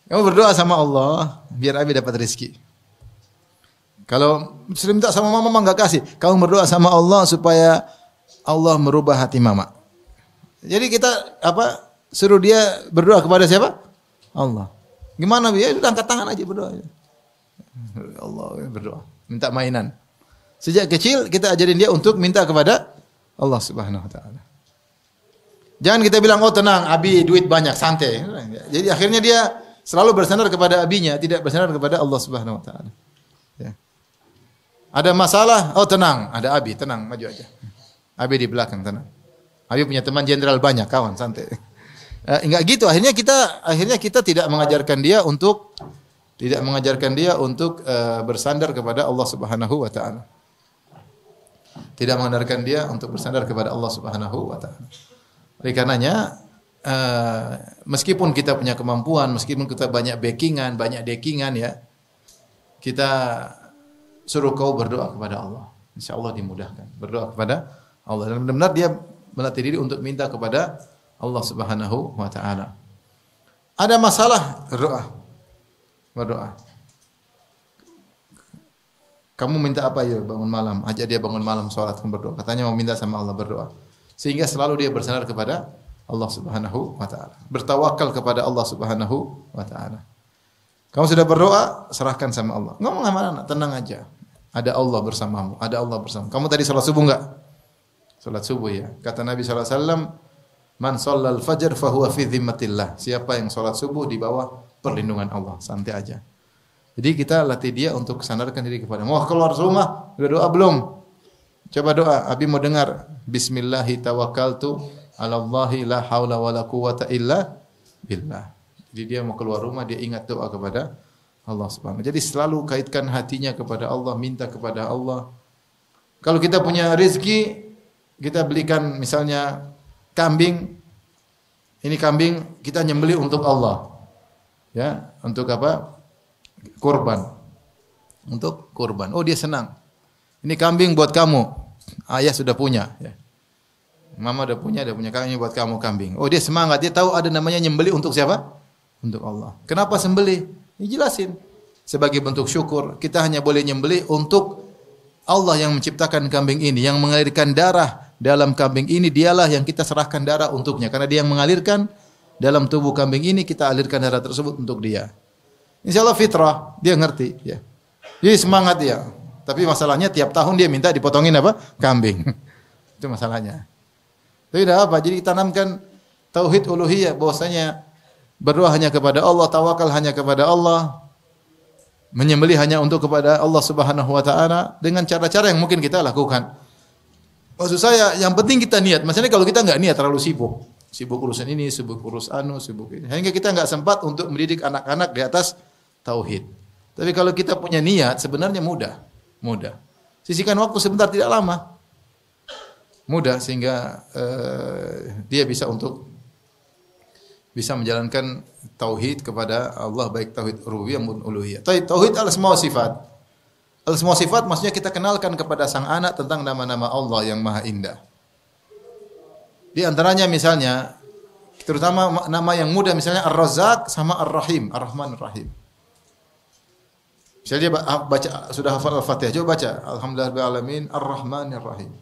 [SPEAKER 1] Kamu berdoa sama Allah biar Abi dapat rezeki. Kalau Muslim minta sama mama enggak kasih, kamu berdoa sama Allah supaya Allah merubah hati mama. Jadi kita suruh dia berdoa kepada siapa? Allah. Gimana dia? Sudah angkat tangan aja berdoa. Allah berdoa, minta mainan. Sejak kecil kita ajarin dia untuk minta kepada Allah Subhanahu wa taala. Jangan kita bilang, "Oh tenang, Abi duit banyak, santai." Jadi akhirnya dia selalu bersandar kepada abinya, tidak bersandar kepada Allah Subhanahu wa taala. Ya. Ada masalah, oh tenang, ada Abi, tenang, maju aja. Abi di belakang, tenang. Abi punya teman jenderal banyak, kawan, santai. Enggak gitu, akhirnya kita tidak mengajarkan dia untuk bersandar kepada Allah Subhanahu wa taala. Tidak mengajarkan dia untuk bersandar kepada Allah Subhanahu wa taala. Oleh karenanya meskipun kita punya kemampuan, meskipun kita banyak backingan, banyak dekingan ya, kita suruh kau berdoa kepada Allah. Insyaallah dimudahkan. Berdoa kepada Allah. Dan benar-benar dia melatih diri untuk minta kepada Allah Subhanahu wa taala. Ada masalah, berdoa. Berdoa. Kamu minta apa ya bangun malam? Ajak dia bangun malam salat dan berdoa. Katanya mau minta sama Allah, berdoa. Sehingga selalu dia bersandar kepada Allah Subhanahu wa taala. Bertawakal kepada Allah Subhanahu wa taala. Kamu sudah berdoa, serahkan sama Allah. Ngomong sama anak, tenang aja. Ada Allah bersamamu, ada Allah bersamamu. Kamu tadi salat subuh enggak? Salat subuh ya. Kata Nabi sallallahu alaihi wasallam, "Man shallal fajr fa huwa fi dhimmatillah." Siapa yang salat subuh di bawah perlindungan Allah, santai aja. Jadi kita latih dia untuk sandarkan diri kepada. Mau keluar rumah, udah doa belum? Coba doa. Abi mau dengar. Bismillahi tawakkaltu 'ala Allahi la haula wala quwata illa billah. Jadi dia mau keluar rumah, dia ingat doa kepada Allah Subhanahu. Jadi selalu kaitkan hatinya kepada Allah, minta kepada Allah. Kalau kita punya rezeki, kita belikan misalnya kambing. Ini kambing kita nyembelih untuk Allah. Ya, untuk apa? Kurban. Untuk kurban. Oh, dia senang. Ini kambing buat kamu. Ayah sudah punya, ya. Mama udah punya kambing buat kamu kambing. Oh, dia semangat. Dia tahu ada namanya nyembelih untuk siapa? Untuk Allah. Kenapa sembelih? Dijelasin. Sebagai bentuk syukur, kita hanya boleh nyembelih untuk Allah yang menciptakan kambing ini, yang mengalirkan darah dalam kambing ini, dialah yang kita serahkan darah untuknya. Karena dia yang mengalirkan dalam tubuh kambing ini, kita alirkan darah tersebut untuk dia. Insyaallah fitrah, dia ngerti, ya. Jadi semangat dia. Tapi masalahnya tiap tahun dia minta dipotongin apa? Kambing. Itu masalahnya. Tapi tidak apa, jadi tanamkan tauhid uluhiyah, bahwasanya berdoa hanya kepada Allah, tawakal hanya kepada Allah, menyembelih hanya untuk kepada Allah Subhanahu wa taala dengan cara-cara yang mungkin kita lakukan. Maksud saya, yang penting kita niat. Maksudnya kalau kita enggak niat, terlalu sibuk. Sibuk urusan ini, sibuk urus sibuk ini. Sehingga kita enggak sempat untuk mendidik anak-anak di atas tauhid. Tapi kalau kita punya niat, sebenarnya mudah. Sisihkan waktu sebentar, tidak lama. Mudah, sehingga dia bisa menjalankan tauhid kepada Allah, baik tauhid rububiyah maupun uluhiyah. Tauhid al-asma wa sifat. Al-asma wa sifat maksudnya kita kenalkan kepada sang anak tentang nama-nama Allah yang maha indah. Di antaranya misalnya, terutama nama yang mudah, misalnya Ar-Razzaq sama Ar-Rahim, Ar-Rahman Ar-Rahim. Misalnya dia baca, sudah hafal Al-Fatihah, coba baca Alhamdulillahirabbil alamin Ar-Rahmanir Rahim.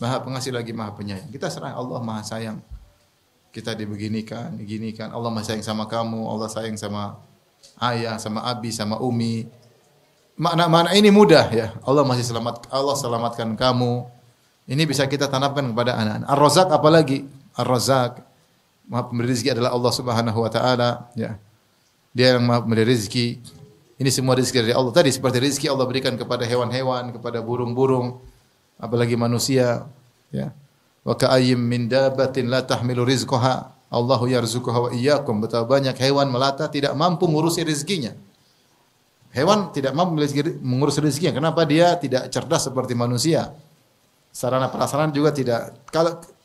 [SPEAKER 1] Maha pengasih lagi maha penyayang. Kita serang Allah maha sayang. Kita diginikan. Allah masih sayang sama kamu, Allah sayang sama ayah, sama abi, sama umi. Makna-makna ini mudah, ya. Allah selamatkan kamu. Ini bisa kita tanamkan kepada anak-anak. Ar-Razzaq apalagi? Ar-Razzaq, Maha pemberi rezeki adalah Allah Subhanahu wa taala, ya. Dia yang Maha pemberi rezeki. Ini semua rezeki dari Allah. Tadi seperti rezeki Allah berikan kepada hewan-hewan, kepada burung-burung, apalagi manusia, ya. Wa ka'ayyim min dabbatin la tahmilu rizqaha Allahu yarzuquha wa iyyakum. Betapa banyak hewan melata tidak mampu mengurusi rezekinya. Hewan tidak mampu mengurus rezekinya. Kenapa? Dia tidak cerdas seperti manusia. Sarana prasarana juga tidak.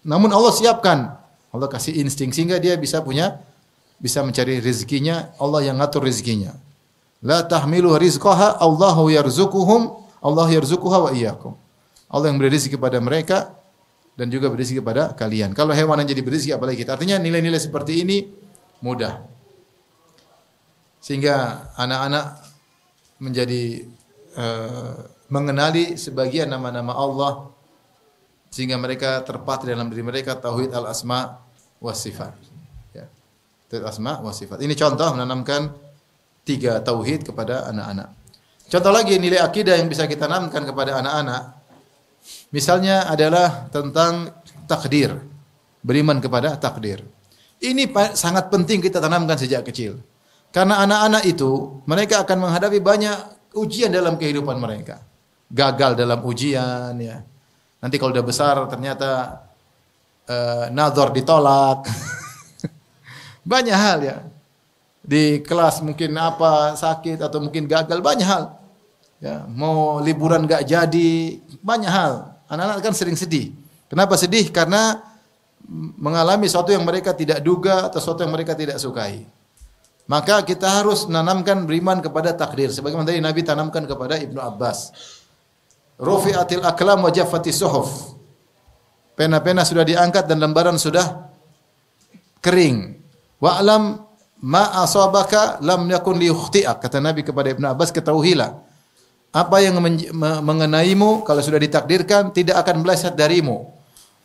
[SPEAKER 1] Namun Allah siapkan. Allah kasih insting sehingga dia bisa mencari rezekinya. Allah yang ngatur rezekinya. La tahmilu rizqaha Allahu yarzuquha wa iyyakum. Allah yang beri rezeki kepada mereka dan juga beri rezeki kepada kalian. Kalau hewan yang jadi berizki apalagi kita. Artinya nilai-nilai seperti ini mudah. Sehingga anak-anak menjadi mengenali sebagian nama-nama Allah sehingga mereka terpatri dalam diri mereka tauhid al-asma was sifat. Ya. Tauhid asma was sifat. Ini contoh menanamkan 3 tauhid kepada anak-anak. Contoh lagi nilai akidah yang bisa kita tanamkan kepada anak-anak. Misalnya adalah tentang takdir. Beriman kepada takdir. Ini sangat penting kita tanamkan sejak kecil. Karena anak-anak itu, mereka akan menghadapi banyak ujian dalam kehidupan mereka. Gagal dalam ujian, ya. Nanti kalau udah besar ternyata nazar ditolak. Banyak hal, ya. Di kelas mungkin sakit atau mungkin gagal, banyak hal. Ya, mau liburan enggak jadi, banyak hal. Anak-anak kan sering sedih. Kenapa sedih? Karena mengalami sesuatu yang mereka tidak duga atau sesuatu yang mereka tidak sukai. Maka kita harus menanamkan beriman kepada takdir. Sebagaimana tadi Nabi tanamkan kepada Ibnu Abbas. Rufi'atil aqlam wa jaffatis suhuf. Pena-pena sudah diangkat dan lembaran sudah kering. Wa'lam ma asabaka lam yakun liyukhti'ak. Kata Nabi kepada Ibnu Abbas, ketahuilah apa yang mengenaimu kalau sudah ditakdirkan tidak akan meleset darimu.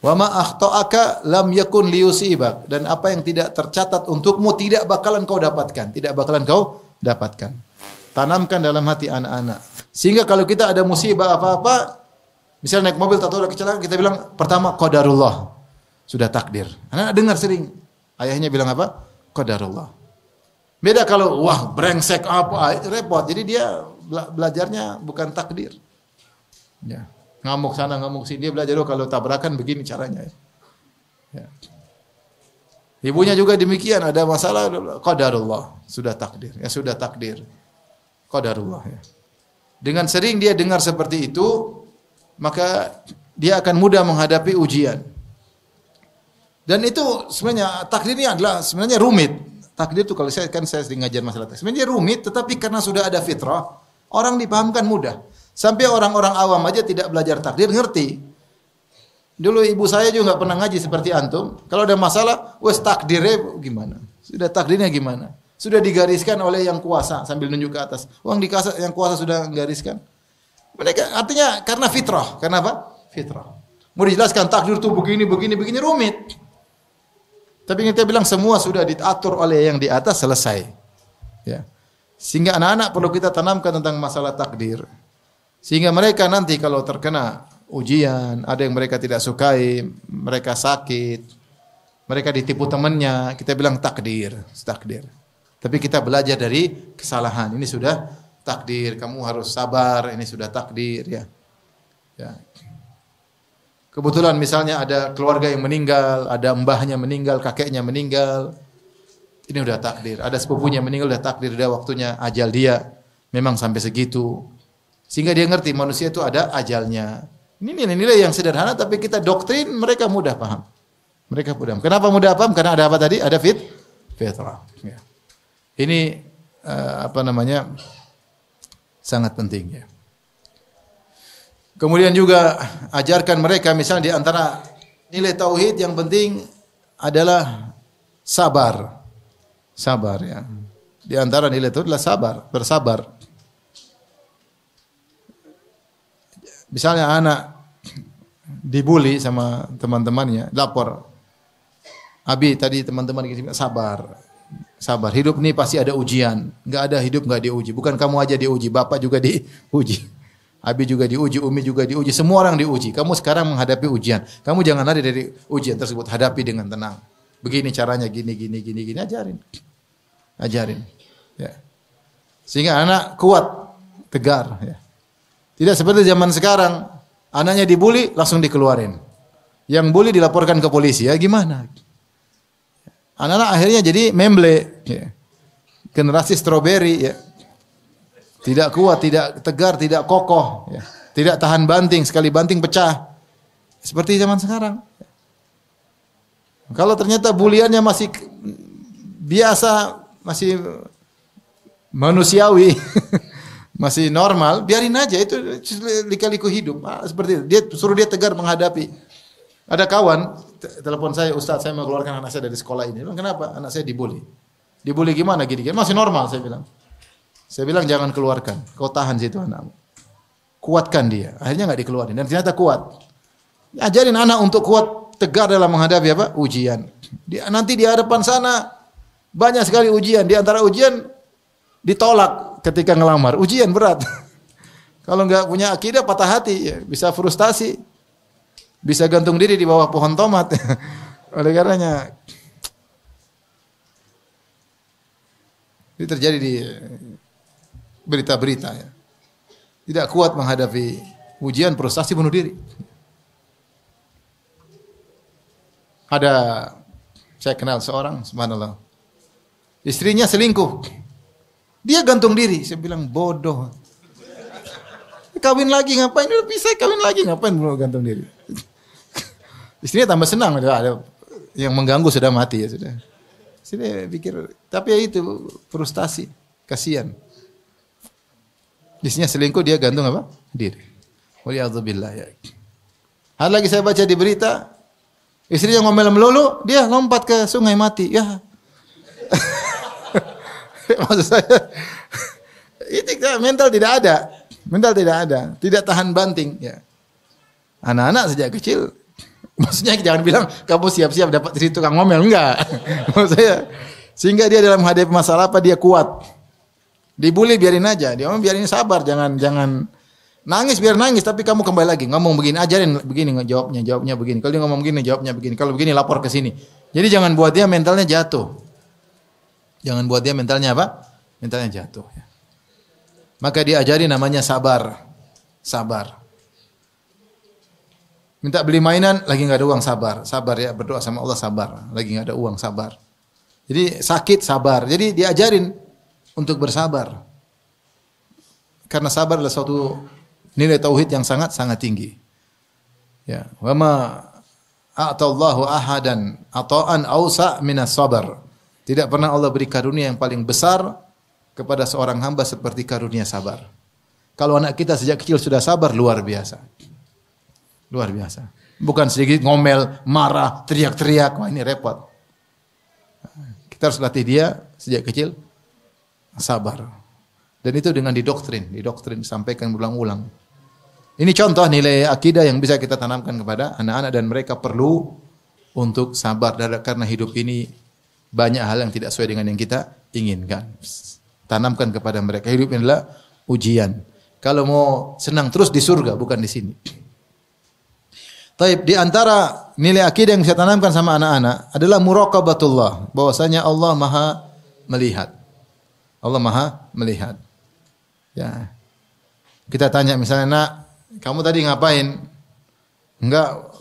[SPEAKER 1] Wa ma akhta'aka lam yakun liyusibak. Dan apa yang tidak tercatat untukmu tidak bakalan kau dapatkan, tidak bakalan kau dapatkan. Tanamkan dalam hati anak-anak. Sehingga kalau kita ada musibah apa-apa, misalnya naik mobil atau ada kecelakaan, kita bilang pertama qadarullah. Sudah takdir. Anak dengar sering ayahnya bilang apa? Qadarullah. Beda kalau wah brengsek apa, repot. Jadi dia belajarnya bukan takdir. Ya. Ngamuk sana ngamuk sini, dia belajar kalau tabrakan begini caranya. Ya. Ibunya juga demikian, ada masalah qadarullah, sudah takdir. Ya sudah takdir. Qadarullah ya. Dengan sering dia dengar seperti itu, maka dia akan mudah menghadapi ujian. Dan itu sebenarnya takdir ini adalah sebenarnya rumit. Takdir itu kalau saya sering ngajar masalah takdir. Sebenarnya rumit, tetapi karena sudah ada fitrah, orang dipahamkan mudah. Sampai orang-orang awam aja tidak belajar takdir ngerti. Dulu ibu saya juga nggak pernah ngaji seperti antum. Kalau ada masalah, wes takdirnya gimana? Sudah takdirnya gimana? Sudah digariskan oleh yang kuasa sambil nunjuk ke atas. Uang dikasih yang kuasa sudah menggariskan. Mereka artinya karena fitrah. Karena apa? Fitrah. Mau dijelaskan takdir itu begini rumit. Tapi kita bilang semua sudah diatur oleh yang di atas, selesai. Ya. Sehingga anak-anak perlu kita tanamkan tentang masalah takdir. Sehingga mereka nanti kalau terkena ujian, ada yang mereka tidak sukai, mereka sakit, mereka ditipu temannya, kita bilang takdir. Tapi kita belajar dari kesalahan. Ini sudah takdir, kamu harus sabar, ini sudah takdir ya. Ya. Kebetulan misalnya ada keluarga yang meninggal, ada mbahnya meninggal, kakeknya meninggal. Ini udah takdir. Ada sepupunya meninggal, udah takdir, udah waktunya ajal dia. Memang sampai segitu. Sehingga dia ngerti manusia itu ada ajalnya. Ini nilai-nilai yang sederhana tapi kita doktrin mereka mudah paham. Mereka mudah. Kenapa mudah paham? Karena ada apa tadi? Ada fitrah. Ya. Ini sangat penting ya. Kemudian juga ajarkan mereka misalnya di antara nilai tauhid yang penting adalah sabar. Sabar ya. Di antara nilai itu adalah sabar, bersabar. Misalnya anak dibully sama teman-temannya, lapor. Abi tadi teman-teman sabar. Sabar, hidup ini pasti ada ujian. Enggak ada hidup enggak diuji. Bukan kamu aja diuji, bapak juga diuji. Abi juga diuji, Umi juga diuji, semua orang diuji. Kamu sekarang menghadapi ujian. Kamu jangan lari dari ujian tersebut, hadapi dengan tenang. Begini caranya, gini, ajarin. Ya. Sehingga anak kuat, tegar. Ya. Tidak seperti zaman sekarang, anaknya dibully langsung dikeluarin. Yang bully dilaporkan ke polisi, ya gimana? Anak-anak akhirnya jadi memble, ya. Generasi stroberi, ya. Tidak kuat, tidak tegar, tidak kokoh, ya. Tidak tahan banting, sekali banting pecah. Seperti zaman sekarang. Kalau ternyata buliannya masih biasa, masih manusiawi, masih normal, biarin aja itu lika-liku hidup. Seperti itu. Dia suruh dia tegar menghadapi. Ada kawan telepon saya, Ustaz, saya mau keluarkan anak saya dari sekolah ini. Bilang, kenapa? Anak saya dibully. Dibully gimana? Gini-gini. Masih normal, saya bilang. Saya bilang jangan keluarkan. Kau tahan situ anakmu. Kuatkan dia. Akhirnya enggak dikeluarin dan ternyata kuat. Ajarin anak untuk kuat, tegar dalam menghadapi apa? Ujian. Nanti di hadapan sana banyak sekali ujian. Di antara ujian ditolak ketika ngelamar. Ujian berat. Kalau enggak punya akidah patah hati, ya. Bisa frustasi. Bisa gantung diri di bawah pohon tomat. Oleh karenanya ini terjadi di berita-berita ya. Tidak kuat menghadapi ujian, frustasi, bunuh diri. Saya kenal seorang, subhanallah. Istrinya selingkuh. Dia gantung diri. Saya bilang bodoh. Kawin lagi ngapain? Udah bisa kawin lagi ngapain gantung diri? Istrinya tambah senang, ada yang mengganggu sudah mati ya sudah. Saya pikir, tapi ya itu frustasi, kasihan. Istrinya selingkuh, dia gantung apa? Diri. Waliyadzubillah ya. Hari lagi saya baca di berita, Istrinya ngomel melulu, dia lompat ke sungai mati. Ya. Maksud saya, itu mental tidak ada. Mental tidak ada. Tidak tahan banting. Ya. Anak-anak sejak kecil, maksudnya jangan bilang, kamu siap-siap dapat istri tukang ngomel. Enggak. Maksud saya, sehingga dia dalam menghadapi masalah apa, dia kuat. Dibully biarin aja. Dia ngomong biarin sabar. Jangan nangis biar nangis, tapi kamu kembali lagi ngomong begini, ajarin begini, jawabnya begini. Kalau dia ngomong begini, jawabnya begini. Kalau begini lapor ke sini. Jadi jangan buat dia mentalnya jatuh. Jangan buat dia mentalnya apa? Mentalnya jatuh. Maka diajari namanya sabar. Sabar. Minta beli mainan, lagi nggak ada uang, sabar. Sabar ya, berdoa sama Allah, sabar. Lagi nggak ada uang, sabar. Jadi sakit, sabar. Jadi diajarin untuk bersabar. Karena sabar adalah suatu nilai tauhid yang sangat tinggi. Ya, wa ma a'tallahu ahadan ata'an awsa' minas sabar. Tidak pernah Allah beri karunia yang paling besar kepada seorang hamba seperti karunia sabar. Kalau anak kita sejak kecil sudah sabar, luar biasa. Luar biasa. Bukan sedikit ngomel, marah, teriak-teriak, wah ini repot. Kita harus latih dia sejak kecil sabar. Dan itu dengan didoktrin sampaikan berulang-ulang. Ini contoh nilai akidah yang bisa kita tanamkan kepada anak-anak dan mereka perlu untuk sabar karena hidup ini banyak hal yang tidak sesuai dengan yang kita inginkan. Tanamkan kepada mereka hidup ini adalah ujian. Kalau mau senang terus di surga, bukan di sini. Taib, di antara nilai akidah yang bisa tanamkan sama anak-anak adalah muraqabatullah, bahwasanya Allah Maha melihat. Allah Maha melihat. Ya. Kita tanya misalnya, "Nak, kamu tadi ngapain?" Enggak,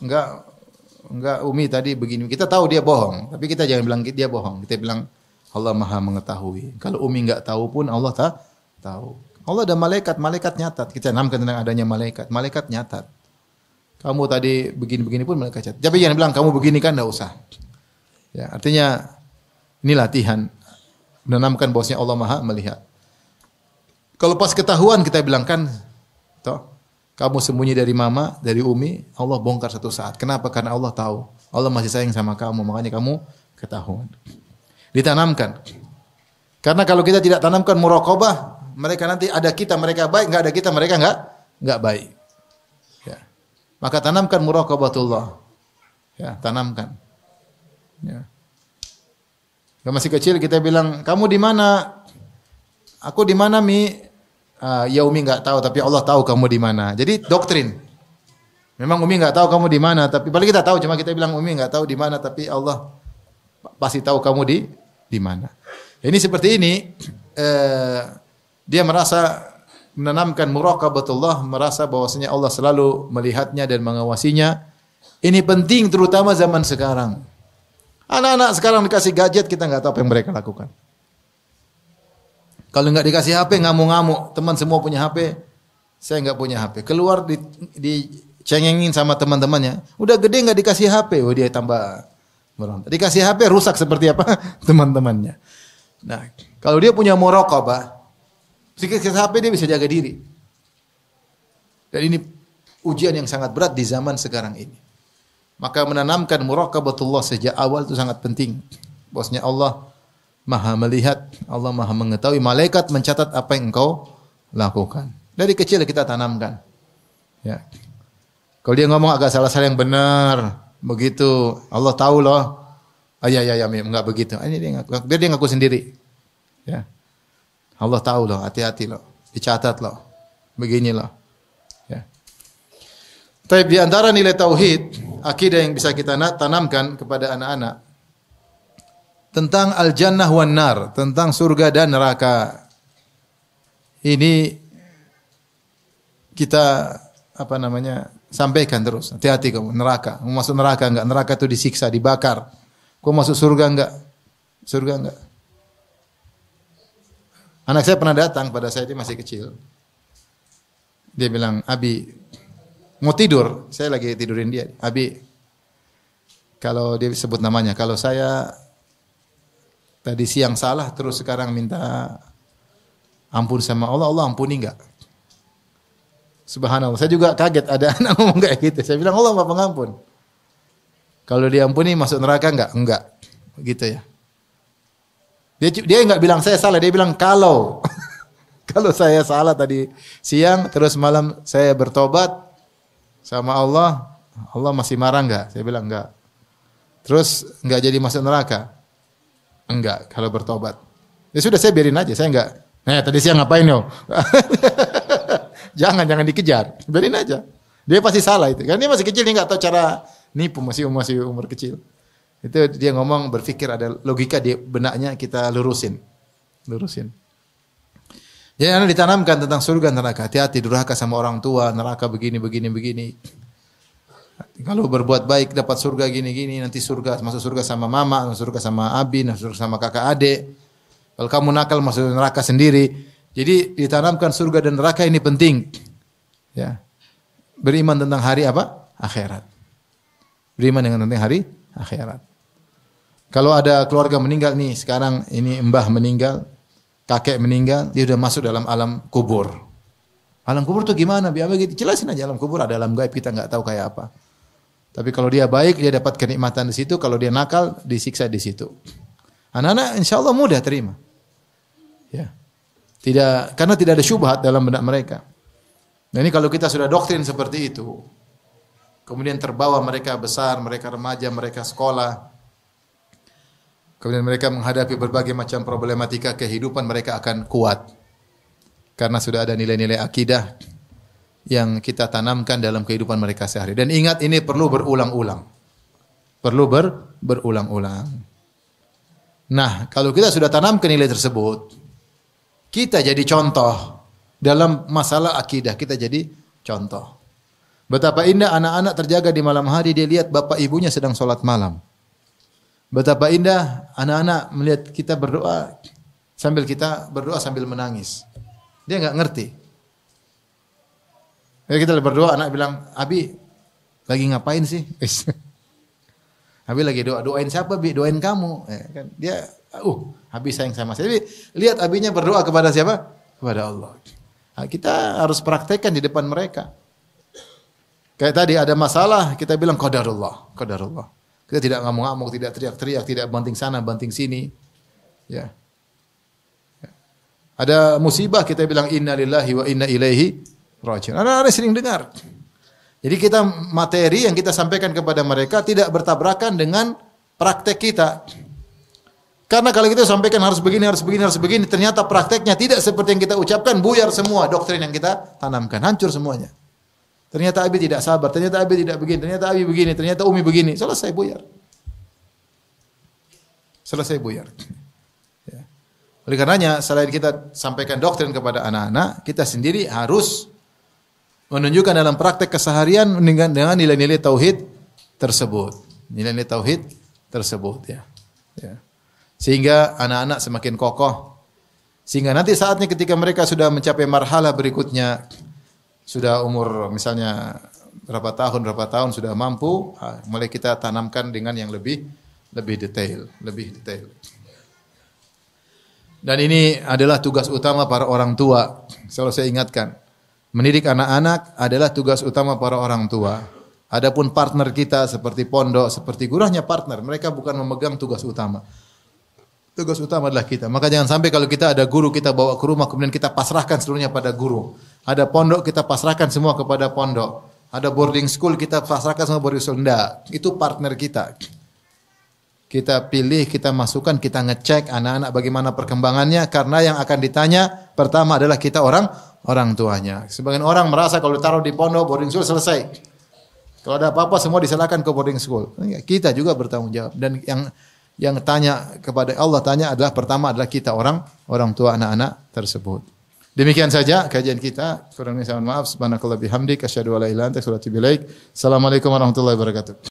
[SPEAKER 1] Umi tadi begini. Kita tahu dia bohong, tapi kita jangan bilang dia bohong. Kita bilang Allah Maha mengetahui. Kalau Umi enggak tahu pun Allah tahu. Allah ada malaikat nyatat. Kita tanamkan tentang adanya malaikat nyatat. Kamu tadi begini-begini pun malaikat catat. Tapi jangan bilang kamu begini kan, enggak usah. Ya, artinya ini latihan menanamkan bahwasanya Allah Maha melihat. Kalau pas ketahuan kita bilang kan, toh, kamu sembunyi dari mama, dari Umi, Allah bongkar satu saat. Kenapa? Karena Allah tahu. Allah masih sayang sama kamu, makanya kamu ketahuan. Ditanamkan. Karena kalau kita tidak tanamkan muraqabah, mereka nanti ada kita, mereka baik, enggak ada kita, mereka enggak baik. Ya. Maka tanamkan muraqabatullah. Ya, tanamkan. Ya. Kalau masih kecil kita bilang, "Kamu di mana?" "Aku di mana, Mi?" Ya Umi enggak tahu, tapi Allah tahu kamu di mana. Jadi doktrin. Memang Umi enggak tahu kamu di mana, tapi paling kita tahu, cuma kita bilang Umi enggak tahu di mana, tapi Allah pasti tahu kamu di mana. Ini seperti ini, dia merasa menanamkan muraqabatullah, merasa bahwasanya Allah selalu melihatnya dan mengawasinya. Ini penting terutama zaman sekarang. Anak-anak sekarang dikasih gadget, kita enggak tahu apa yang mereka lakukan. Kalau enggak dikasih HP, ngamuk-ngamuk. Teman semua punya HP, saya enggak punya HP. Keluar dicengengin sama teman-temannya. Udah gede enggak dikasih HP, oh dia tambah meronta. Dikasih HP rusak seperti apa teman-temannya. Nah, kalau dia punya muraqabah, sedikit HP dia bisa jaga diri. Dan ini ujian yang sangat berat di zaman sekarang ini. Maka menanamkan muraqabatullah sejak awal itu sangat penting. Bosnya Allah Maha melihat, Allah Maha mengetahui, malaikat mencatat apa yang engkau lakukan. Dari kecil kita tanamkan. Ya. Kalau dia ngomong agak salah-salah yang benar, begitu, Allah tahu loh. Ya, enggak begitu. Ini dia ngaku, biar dia ngaku sendiri. Ya. Allah tahu loh, hati-hati loh. Dicatat loh. Begini loh. Ya. Tapi di antara nilai tauhid, akidah yang bisa kita tanamkan kepada anak-anak tentang al-jannah wan nar, tentang surga dan neraka. Ini kita sampaikan terus. Hati-hati kamu neraka. Kamu masuk neraka enggak? Neraka itu disiksa, dibakar. Kamu masuk surga enggak? Surga enggak? Anak saya pernah datang pada saya, dia masih kecil. Dia bilang, "Abi, mau tidur." Saya lagi tidurin dia. "Abi," kalau dia sebut namanya, "kalau saya tadi siang salah terus sekarang minta ampun sama Allah, Allah ampuni enggak?" Subhanallah. Saya juga kaget ada anak ngomong kayak gitu. Saya bilang Allah Maha Pengampun. Kalau diampuni masuk neraka enggak? Enggak. Gitu ya. Dia enggak bilang saya salah, dia bilang kalau kalau saya salah tadi siang terus malam saya bertobat sama Allah, Allah masih marah enggak? Saya bilang enggak. Terus enggak jadi masuk neraka? Enggak, kalau bertobat. Ya sudah saya biarin aja, saya enggak. Nah, tadi siang ngapain yo? jangan dikejar. Biarin aja. Dia pasti salah itu. Karena dia masih kecil, dia enggak tahu cara nipu, masih umur kecil. Itu dia ngomong berpikir ada logika di benaknya, kita lurusin. Jadi Anda ditanamkan tentang surga neraka. Hati-hati durhaka sama orang tua, neraka begini. Kalau berbuat baik dapat surga gini, nanti surga masuk surga sama mama, masuk surga sama abi, masuk surga sama kakak adik. Kalau kamu nakal masuk neraka sendiri. Jadi ditanamkan surga dan neraka ini penting. Ya. Beriman tentang hari apa? Akhirat. Beriman dengan tentang hari akhirat. Kalau ada keluarga meninggal nih, sekarang ini mbah meninggal, kakek meninggal, dia sudah masuk dalam alam kubur. Alam kubur tuh gimana? Biar begitu jelasin aja, alam kubur ada alam gaib, kita enggak tahu kayak apa. Tapi kalau dia baik, dia dapat kenikmatan di situ. Kalau dia nakal, disiksa di situ. Anak-anak insya Allah mudah terima. Ya. Karena tidak ada syubhat dalam benak mereka. Nah ini kalau kita sudah doktrin seperti itu, kemudian terbawa mereka besar, mereka remaja, mereka sekolah, kemudian mereka menghadapi berbagai macam problematika kehidupan, mereka akan kuat. Karena sudah ada nilai-nilai akidah yang kita tanamkan dalam kehidupan mereka sehari. Dan ingat ini perlu berulang-ulang. Perlu berulang-ulang. Nah, kalau kita sudah tanamkan nilai tersebut, kita jadi contoh dalam masalah akidah, kita jadi contoh. Betapa indah anak-anak terjaga di malam hari, dia lihat bapak ibunya sedang sholat malam. Betapa indah anak-anak melihat kita berdoa sambil menangis. Dia enggak ngerti. Jadi kita berdoa, anak bilang, "Abi, lagi ngapain sih?" Abi lagi doain siapa, Bi? Doain kamu. Kan dia, Abi sayang sama saya. Jadi lihat abinya berdoa kepada siapa? Kepada Allah. Nah, kita harus praktekkan di depan mereka. Kayak tadi ada masalah, kita bilang qadarullah. Kita tidak ngamuk-ngamuk, tidak teriak-teriak, tidak banting sana, banting sini. Ya. Ada musibah, kita bilang inna lillahi wa inna ilaihi raji'un. Anak-anak sering dengar. Jadi kita materi yang kita sampaikan kepada mereka tidak bertabrakan dengan praktek kita. Karena kalau kita sampaikan harus begini, ternyata prakteknya tidak seperti yang kita ucapkan, buyar semua doktrin yang kita tanamkan, hancur semuanya. Ternyata Abi tidak sabar, ternyata Abi tidak begini, ternyata Abi begini, ternyata Umi begini, selesai buyar. Ya. Oleh karenanya, selain kita sampaikan doktrin kepada anak-anak, kita sendiri harus menunjukkan dalam praktek keseharian dengan nilai-nilai tauhid tersebut. Nilai-nilai tauhid tersebut ya. Sehingga anak-anak semakin kokoh. Sehingga nanti saatnya ketika mereka sudah mencapai marhalah berikutnya, sudah umur misalnya berapa tahun sudah mampu, mulai kita tanamkan dengan yang lebih detail. Dan ini adalah tugas utama para orang tua. Selalu saya ingatkan. Mendidik anak-anak adalah tugas utama para orang tua. Adapun partner kita seperti pondok, seperti guru hanya partner. Mereka bukan memegang tugas utama. Tugas utama adalah kita. Maka jangan sampai kalau kita ada guru kita bawa ke rumah kemudian kita pasrahkan seluruhnya pada guru. Ada pondok kita pasrahkan semua kepada pondok. Ada boarding school kita pasrahkan semua boarding school. Enggak, itu partner kita. Kita pilih, kita masukkan, kita ngecek anak-anak bagaimana perkembangannya karena yang akan ditanya pertama adalah kita orang tuanya. Sebagian orang merasa kalau taruh di pondok boarding school selesai. Kalau ada apa-apa semua diserahkan ke boarding school. Kita juga bertanggung jawab dan yang tanya kepada Allah adalah pertama adalah kita orang tua anak-anak tersebut. Demikian saja kajian kita. Kurang lebih mohon maaf. Subhanakallah bihamdik asyhadu an la ilaha illa anta astaghfiruka wa atubu ilaik. Assalamualaikum warahmatullahi wabarakatuh.